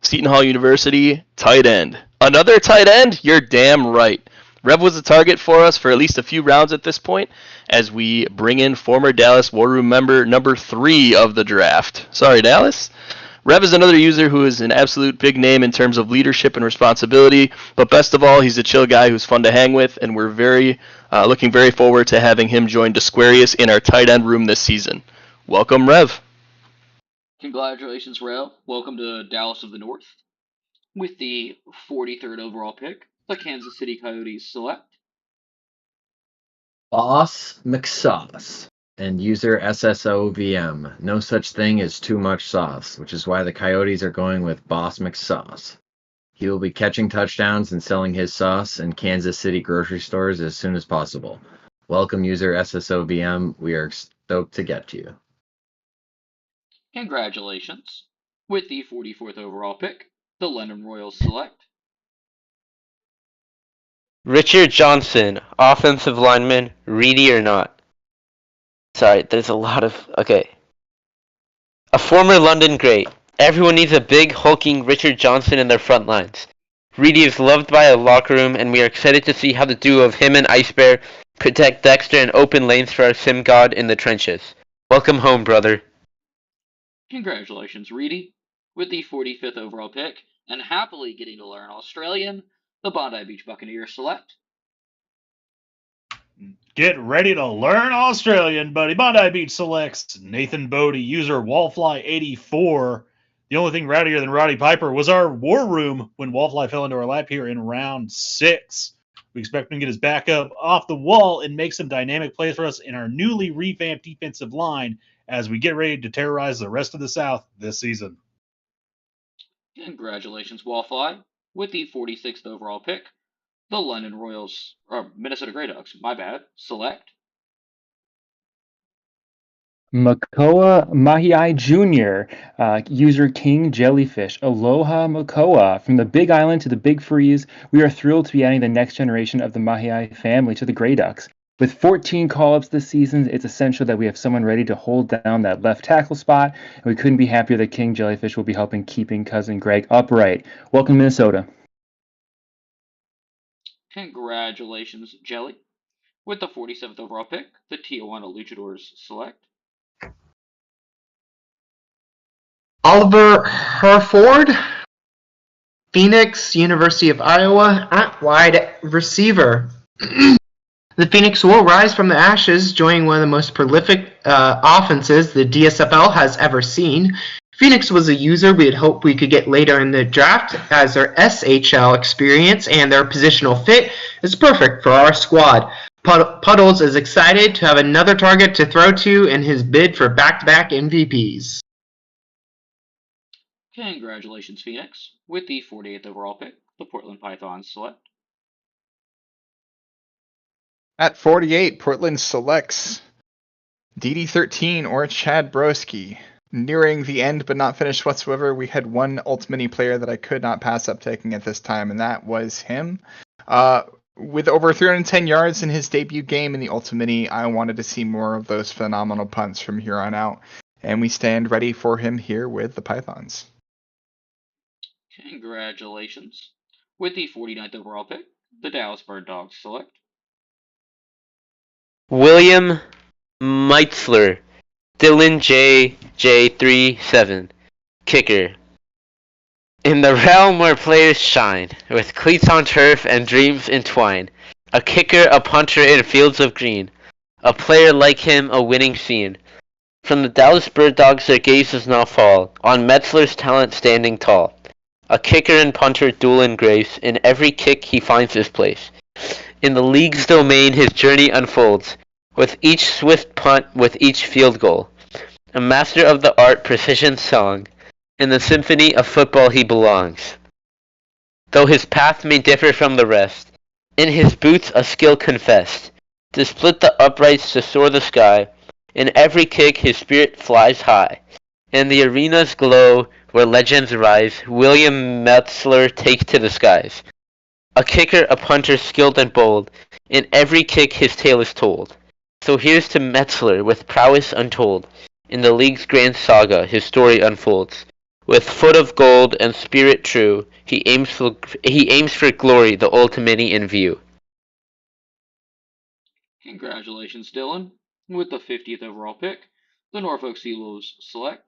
Seton Hall University, tight end. Another tight end? You're damn right. Rev was a target for us for at least a few rounds at this point as we bring in former Dallas War Room member number 3 of the draft. Sorry, Dallas. Rev is another user who is an absolute big name in terms of leadership and responsibility, but best of all, he's a chill guy who's fun to hang with, and we're looking very forward to having him join Desquarius in our tight end room this season. Welcome, Rev. Congratulations, Rev. Welcome to Dallas of the North. With the 43rd overall pick, the Kansas City Coyotes select Boss McSauce and user SSOVM. No such thing as too much sauce, which is why the Coyotes are going with Boss McSauce. He will be catching touchdowns and selling his sauce in Kansas City grocery stores as soon as possible. Welcome, user SSOVM. We are stoked to get to you. Congratulations. With the 44th overall pick, the London Royals select Richard Johnson, offensive lineman, Reedy or not? Sorry, there's a lot of... Okay. A former London great. Everyone needs a big, hulking Richard Johnson in their front lines. Reedy is loved by a locker room, and we are excited to see how the duo of him and Ice Bear protect Dexter and open lanes for our sim god in the trenches. Welcome home, brother. Congratulations, Reedy. With the 45th overall pick, and happily getting to learn Australian, the Bondi Beach Buccaneers select Get ready to learn Australian, buddy. Bondi Beach selects Nathan Bodie, user Wallfly84. The only thing rowdier than Roddy Piper was our war room when Wallfly fell into our lap here in round 6. We expect him to get his back up off the wall and make some dynamic plays for us in our newly revamped defensive line as we get ready to terrorize the rest of the South this season. Congratulations, Wallfly. With the 46th overall pick, the London Royals, or Minnesota Grey Ducks, my bad, select Makoa Mahiai Jr., user King Jellyfish. Aloha Makoa. From the Big Island to the Big Freeze, we are thrilled to be adding the next generation of the Mahiai family to the Grey Ducks. With 14 call-ups this season, it's essential that we have someone ready to hold down that left tackle spot, and we couldn't be happier that King Jellyfish will be helping keeping cousin Greg upright. Welcome to Minnesota. Congratulations, Jelly. With the 47th overall pick, the Tijuana Luchadors select Oliver Herford, Phoenix, University of Iowa, at wide receiver. The Phoenix will rise from the ashes, joining one of the most prolific offenses the DSFL has ever seen. Phoenix was a user we had hoped we could get later in the draft, as their SHL experience and their positional fit is perfect for our squad. Puddles is excited to have another target to throw to in his bid for back-to-back MVPs. Congratulations, Phoenix. With the 48th overall pick, the Portland Pythons select At 48, Portland selects DD13 or Chad Broski. Nearing the end, but not finished whatsoever, we had one Ultimate player that I could not pass up taking at this time, and that was him. With over 310 yards in his debut game in the Ultimate, I wanted to see more of those phenomenal punts from here on out, and we stand ready for him here with the Pythons. Congratulations. With the 49th overall pick, the Dallas Bird Dogs select William Meitzler, Dylan JJ37, kicker. In the realm where players shine, with cleats on turf and dreams entwine, a kicker, a punter in fields of green, a player like him, a winning scene. From the Dallas Bird Dogs their gazes now fall, on Metzler's talent standing tall. A kicker and punter duel in grace, in every kick he finds his place. In the league's domain his journey unfolds, with each swift punt, with each field goal. A master of the art, precision song, in the symphony of football he belongs. Though his path may differ from the rest, in his boots a skill confessed, to split the uprights, to soar the sky. In every kick his spirit flies high. In the arena's glow, where legends rise, William Metzler takes to the skies. A kicker, a punter skilled and bold, in every kick his tale is told. So here's to Metzler with prowess untold. In the league's grand saga his story unfolds. With foot of gold and spirit true, he aims for glory, the ultimate in view. Congratulations, Dylan. With the 50th overall pick, the Norfolk Seals select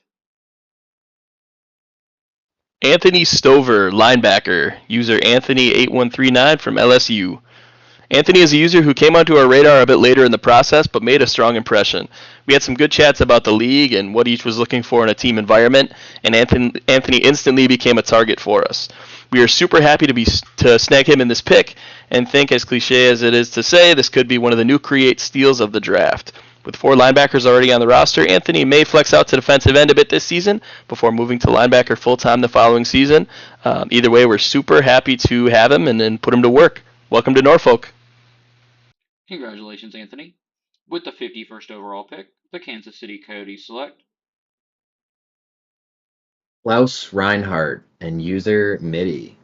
Anthony Stover, linebacker, user Anthony8139 from LSU. Anthony is a user who came onto our radar a bit later in the process, but made a strong impression. We had some good chats about the league and what each was looking for in a team environment, and Anthony instantly became a target for us. We are super happy to snag him in this pick, and think, as cliche as it is to say, this could be one of the new create steals of the draft. With 4 linebackers already on the roster, Anthony may flex out to defensive end a bit this season before moving to linebacker full-time the following season. Either way, we're super happy to have him and put him to work. Welcome to Norfolk. Congratulations, Anthony. With the 51st overall pick, the Kansas City Coyotes select Klaus Reinhardt and user MIDI.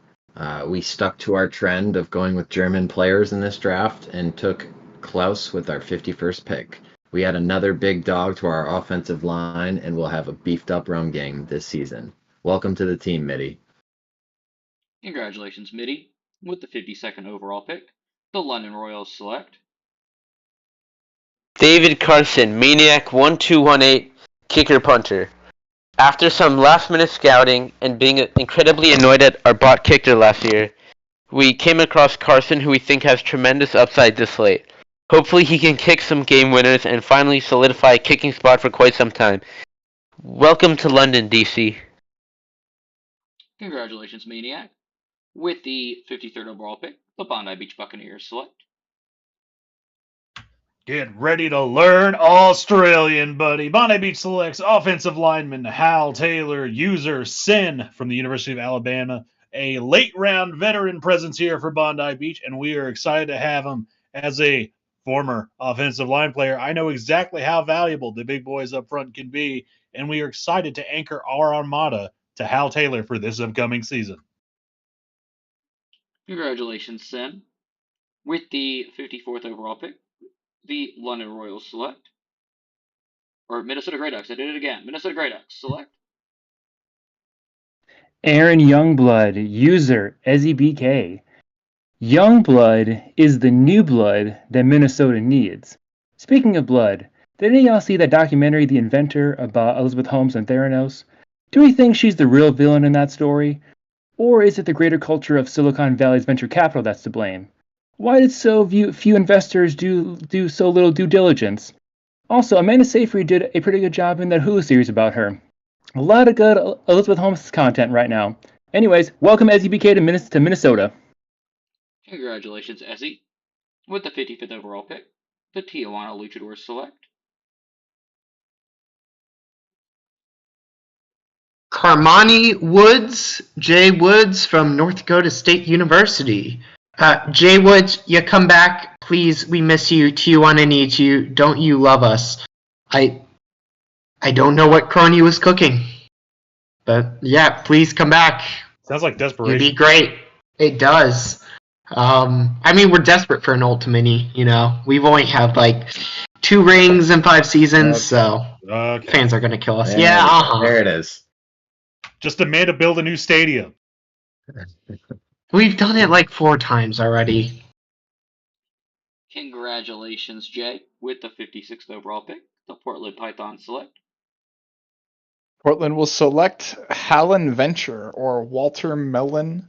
We stuck to our trend of going with German players in this draft and took Klaus with our 51st pick. We add another big dog to our offensive line and we'll have a beefed up run game this season. Welcome to the team, MIDI. Congratulations, Mitty. With the 52nd overall pick, the London Royals select David Carson, Maniac 1218, kicker punter. After some last-minute scouting and being incredibly annoyed at our bot kicker last year, we came across Carson, who we think has tremendous upside this late. Hopefully he can kick some game winners and finally solidify a kicking spot for quite some time. Welcome to London, DC. Congratulations, Maniac. With the 53rd overall pick, the Bondi Beach Buccaneers select Get ready to learn Australian, buddy. Bondi Beach selects offensive lineman Hal Taylor, user Sin from the University of Alabama. A late-round veteran presence here for Bondi Beach, and we are excited to have him as a former offensive line player. I know exactly how valuable the big boys up front can be, and we are excited to anchor our armada to Hal Taylor for this upcoming season. Congratulations, Sin. With the 54th overall pick, the London Royals select Minnesota Grey Ducks. I did it again. Minnesota Grey Ducks select Aaron Youngblood, user EzzyBK. Youngblood is the new blood that Minnesota needs. Speaking of blood, did any of y'all see that documentary, The Inventor, about Elizabeth Holmes and Theranos? Do we think she's the real villain in that story? Or is it the greater culture of Silicon Valley's venture capital that's to blame? Why did few investors do so little due diligence? Also, Amanda Seyfried did a pretty good job in that Hulu series about her. A lot of good Elizabeth Holmes content right now. Anyways, welcome SUBK to Minnesota. Congratulations, Ezzy. With the 55th overall pick, the Tijuana Luchadors select Carmani Woods, Jay Woods from North Dakota State University. Jay Woods, you come back, please. We miss you. Tijuana needs you. Don't you love us? I don't know what Crony was cooking, but yeah, please come back. Sounds like You'd desperation. be great. It does. I mean, we're desperate for an Ultimate. You know, we've only had like 2 rings in 5 seasons, so fans are gonna kill us. There it is. Just demand to build a new stadium. We've done it like 4 times already. Congratulations, Jay. With the 56th overall pick, the Portland Pythons select Portland will select Hallen Venture or Walter Mellon,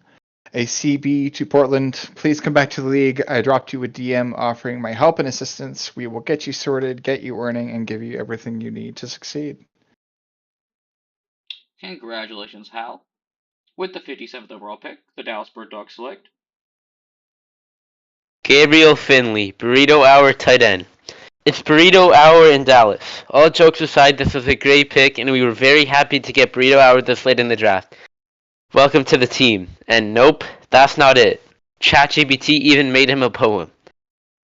a CB to Portland. Please come back to the league. I dropped you a DM offering my help and assistance. We will get you sorted, get you earning, and give you everything you need to succeed. Congratulations, Hal. With the 57th overall pick, the Dallas Bird Dogs select Gabriel Finley, Burrito Hour tight end. It's Burrito Hour in Dallas. All jokes aside, this was a great pick, and we were very happy to get Burrito Hour this late in the draft. Welcome to the team. And nope, that's not it. ChatGPT even made him a poem.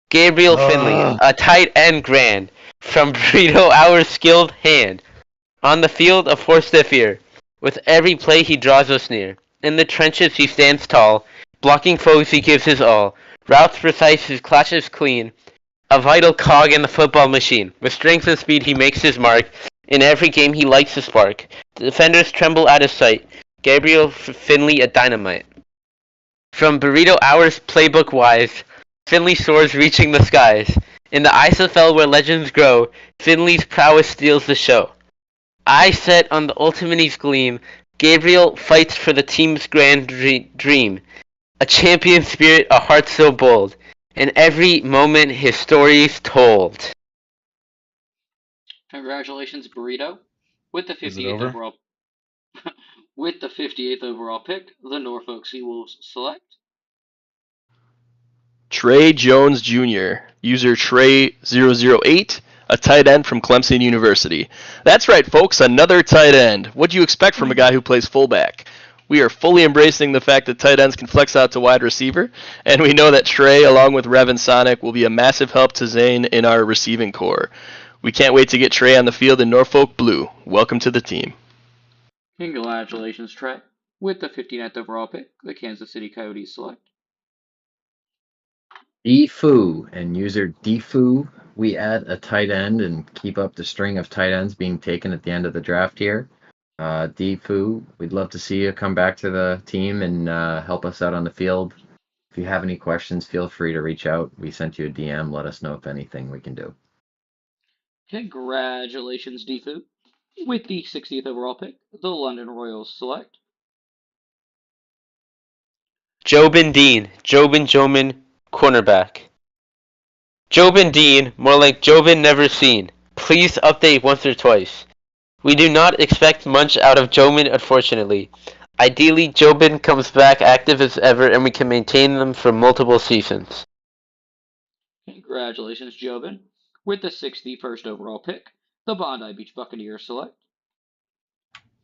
Gabriel Finley, a tight end grand, from Burrito Hour's skilled hand. On the field, a force to fear. With every play, he draws us near. In the trenches, he stands tall. Blocking foes, he gives his all. Routes precise, his clutches clean. A vital cog in the football machine. With strength and speed, he makes his mark. In every game, he lights the spark. The defenders tremble at his sight. Gabriel Finley, a dynamite. From Burrito Hour's playbook wise, Finley soars reaching the skies. In the ISFL where legends grow, Finley's prowess steals the show. Eyes set on the Ultimate's gleam, Gabriel fights for the team's grand dream. A champion spirit, a heart so bold. In every moment, his story's told. Congratulations, Burrito. With the Is it 58th over? overall with the 58th overall pick, the Norfolk Seawolves select Trey Jones Jr., user Trey008, a tight end from Clemson University. That's right, folks, another tight end. What do you expect from a guy who plays fullback? We are fully embracing the fact that tight ends can flex out to wide receiver, and we know that Trey, along with Rev and Sonic, will be a massive help to Zane in our receiving core. We can't wait to get Trey on the field in Norfolk Blue. Welcome to the team. Congratulations, Trey. With the 59th overall pick, the Kansas City Coyotes select Defu and user Defu. We add a tight end and keep up the string of tight ends being taken at the end of the draft here. Defu, we'd love to see you come back to the team and help us out on the field. If you have any questions, feel free to reach out. We sent you a DM. Let us know if anything we can do. Congratulations, Defu. With the 60th overall pick, the London Royals select Jobin Dean, Jobin, cornerback. Jobin Dean, more like Jobin never seen. Please update once or twice. We do not expect much out of Jobin, unfortunately. Ideally, Jobin comes back active as ever and we can maintain them for multiple seasons. Congratulations, Jobin. With the 61st overall pick, the Bondi Beach Buccaneers select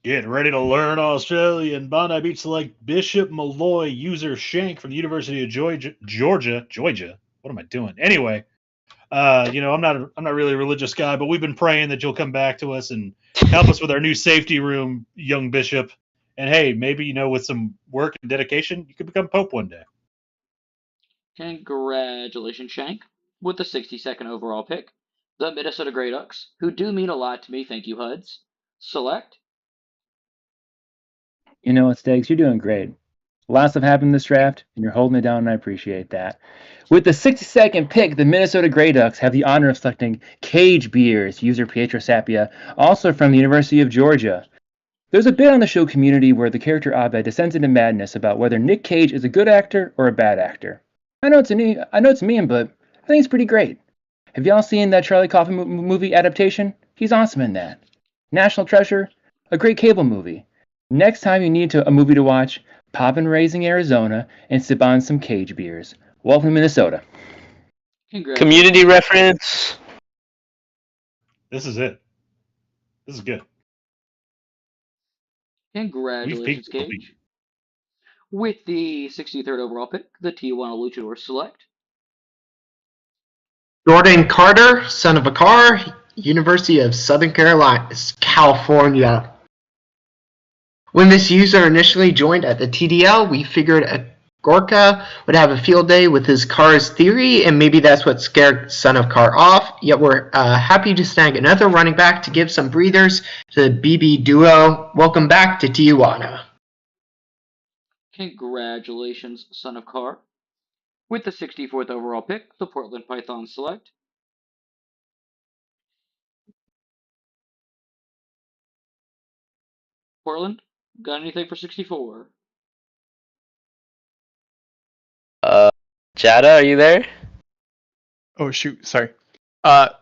Get ready to learn Australian. Bondi Beach select Bishop Malloy, user Shank from the University of Georgia. What am I doing? Anyway, I'm not really a religious guy, but we've been praying that you'll come back to us and help us with our new safety room, young Bishop. And hey, maybe, with some work and dedication, you could become Pope one day. Congratulations, Shank. With the 62nd overall pick, the Minnesota Grey Ducks, who do mean a lot to me, thank you, HUDs, select You know what, Steggs? You're doing great. Lots have happened this draft, and you're holding it down, and I appreciate that. With the 62nd pick, the Minnesota Grey Ducks have the honor of selecting Cage Beers, user Pietro Sapia, also from the University of Georgia. There's a bit on the show Community where the character Abed descends into madness about whether Nick Cage is a good actor or a bad actor. I know it's mean, but I think it's pretty great. Have y'all seen that Charlie Kaufman movie adaptation? He's awesome in that. National Treasure, a great cable movie. Next time you need a movie to watch, pop in Raising Arizona and sip on some Cage beers. Welcome to Minnesota. Community reference. This is it. This is good. Congratulations, Cage. With the 63rd overall pick, the Tijuana Luchadors select Jordan Carter, son of a car, University of Southern Carolina, California. When this user initially joined at the TDL, we figured Gorka would have a field day with his Cars theory, and maybe that's what scared Son of Car off. Yet we're happy to snag another running back to give some breathers to the BB duo. Welcome back to Tijuana. Congratulations, Son of Car. With the 64th overall pick, the Portland Pythons select Portland, got anything for 64? Jada, are you there? Oh shoot, sorry.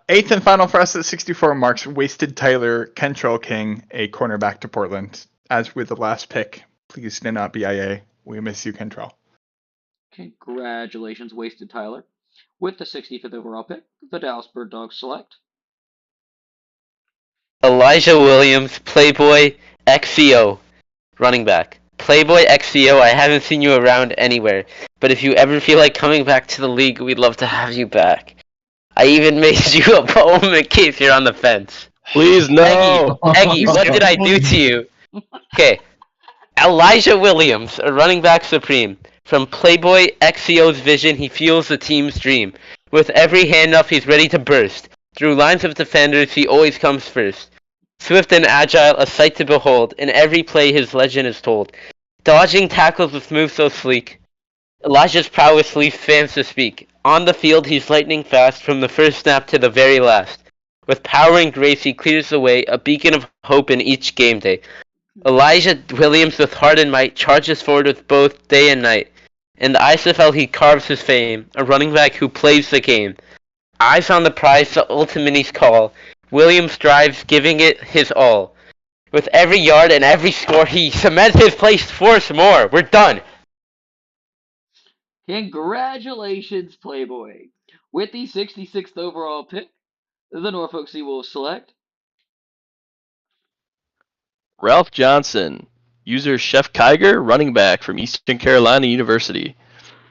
Eighth and final for us at 64 marks Wasted Tyler Kentrell King, a cornerback to Portland. As with the last pick, please do not BIA. We miss you, Kentrell. Congratulations, Wasted Tyler. With the 65th overall pick, the Dallas Bird Dogs select Elijah Williams, Playboy, XCO, running back. Playboy XCO, I haven't seen you around anywhere, but if you ever feel like coming back to the league, we'd love to have you back. I even made you a poem in case you're on the fence. Please, no. Eggy, what did I do to you? Okay. Elijah Williams, a running back supreme. From Playboy XCO's vision, he fuels the team's dream. With every hand up, he's ready to burst. Through lines of defenders, he always comes first. Swift and agile, a sight to behold. In every play, his legend is told. Dodging tackles with moves so sleek. Elijah's prowess leaves fans to speak. On the field, he's lightning fast from the first snap to the very last. With power and grace, he clears the way, a beacon of hope in each game day. Elijah Williams, with heart and might, charges forward with both day and night. In the ISFL, he carves his fame, a running back who plays the game. Eyes on the prize, the ultimate he's call. Williams drives, giving it his all. With every yard and every score, he cements his place force more. We're done. Congratulations, Playboy. With the 66th overall pick, the Norfolk Seawolves select Ralph Johnson, user Chef Kiger, running back from Eastern Carolina University.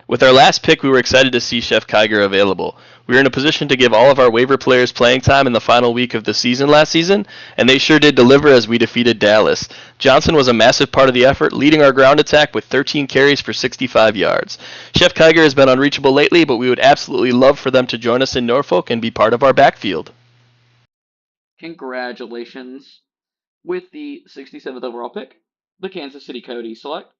With our last pick, we were excited to see Chef Kiger available. We were in a position to give all of our waiver players playing time in the final week of the season last season, and they sure did deliver as we defeated Dallas. Johnson was a massive part of the effort, leading our ground attack with 13 carries for 65 yards. Chef Kiger has been unreachable lately, but we would absolutely love for them to join us in Norfolk and be part of our backfield. Congratulations. With the 67th overall pick, the Kansas City Coyotes select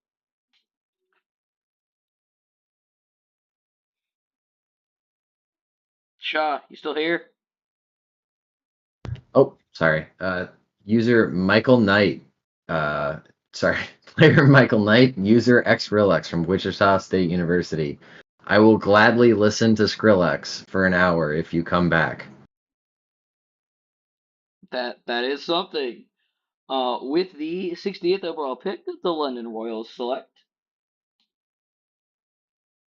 Shaw, you still here? Oh, sorry. User Michael Knight. Player Michael Knight, user Xrillex from Wichita State University. I will gladly listen to Skrillex for an hour if you come back. That is something. With the 68th overall pick, the London Royals select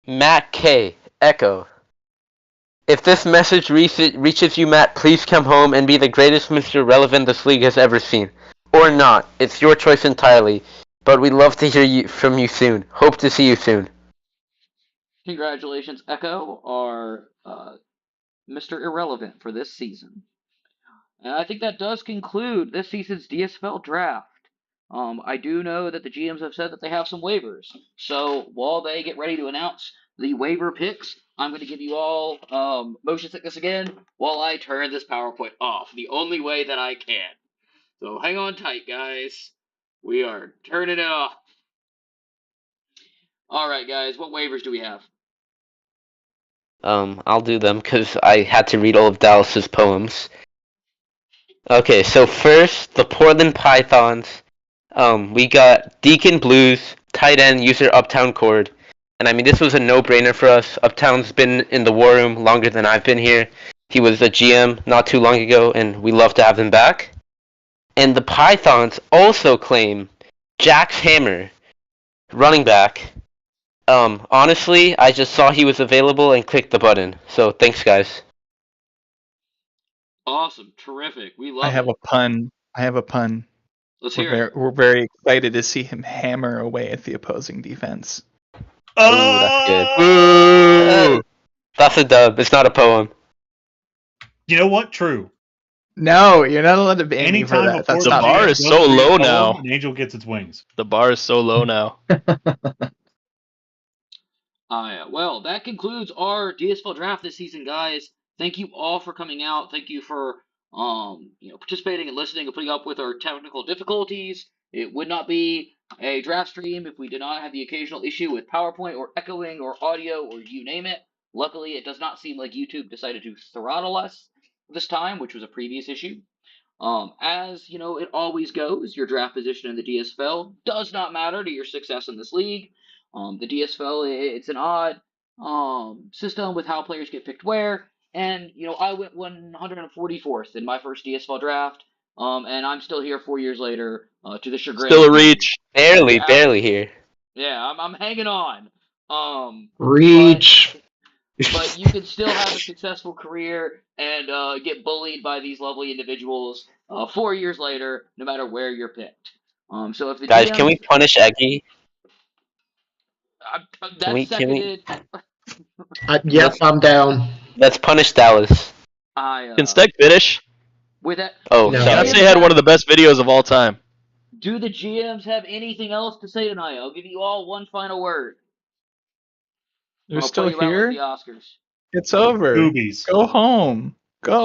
Matt K. Echo. If this message reaches you, Matt, please come home and be the greatest Mr. Relevant this league has ever seen. Or not. It's your choice entirely. But we'd love to hear from you soon. Hope to see you soon. Congratulations, Echo, are Mr. Irrelevant for this season. And I think that does conclude this season's DSFL Draft. I do know that the GMs have said that they have some waivers. So while they get ready to announce the waiver picks, I'm going to give you all motion sickness again while I turn this PowerPoint off, the only way that I can. So hang on tight, guys. We are turning it off. All right, guys, what waivers do we have? I'll do them because I had to read all of Dallas's poems. Okay, so first, the Portland Pythons We got Deacon Blues, tight end, user Uptown Cord. And I mean, this was a no-brainer for us. Uptown's been in the war room longer than I've been here. He was a GM not too long ago, and we love to have him back. And the Pythons also claim Jax Hammer, running back. Honestly, I just saw he was available and clicked the button. So thanks, guys. Awesome, terrific. We love I have it. a pun. Let's We're hear very, it. we're very excited to see him hammer away at the opposing defense. Ooh, that's good. Boo! That's a dub. It's not a poem. You know what? True. No, you're not allowed to ban me for Anytime that. before That's The the not bar GM is goes so through low a poem, now. An angel gets its wings. The bar is so low now. Well, that concludes our DSFL draft this season, guys. Thank you all for coming out. Thank you for participating and listening and putting up with our technical difficulties. It would not be a draft stream if we did not have the occasional issue with PowerPoint or echoing or audio or you name it. Luckily, it does not seem like YouTube decided to throttle us this time, which was a previous issue. As you know, it always goes, your draft position in the DSFL does not matter to your success in this league. The DSFL, it's an odd system with how players get picked where, and I went 144th in my first DSFL draft, and I'm still here 4 years later, to the chagrin. Still a reach. Barely here. Yeah, I'm hanging on. Reach. But you can still have a successful career and get bullied by these lovely individuals 4 years later, no matter where you're picked. So if the Guys, GM, can we punish Eggy? that's seconded. Yep, I'm down. Let's punish Dallas. Can Steck finish? With that, Oh, No. sorry. Beyonce had one of the best videos of all time. Do the GMs have anything else to say tonight? I'll give you all one final word. You're I'll still play you out here? like the Oscars. It's over. Boobies. Go home. Go.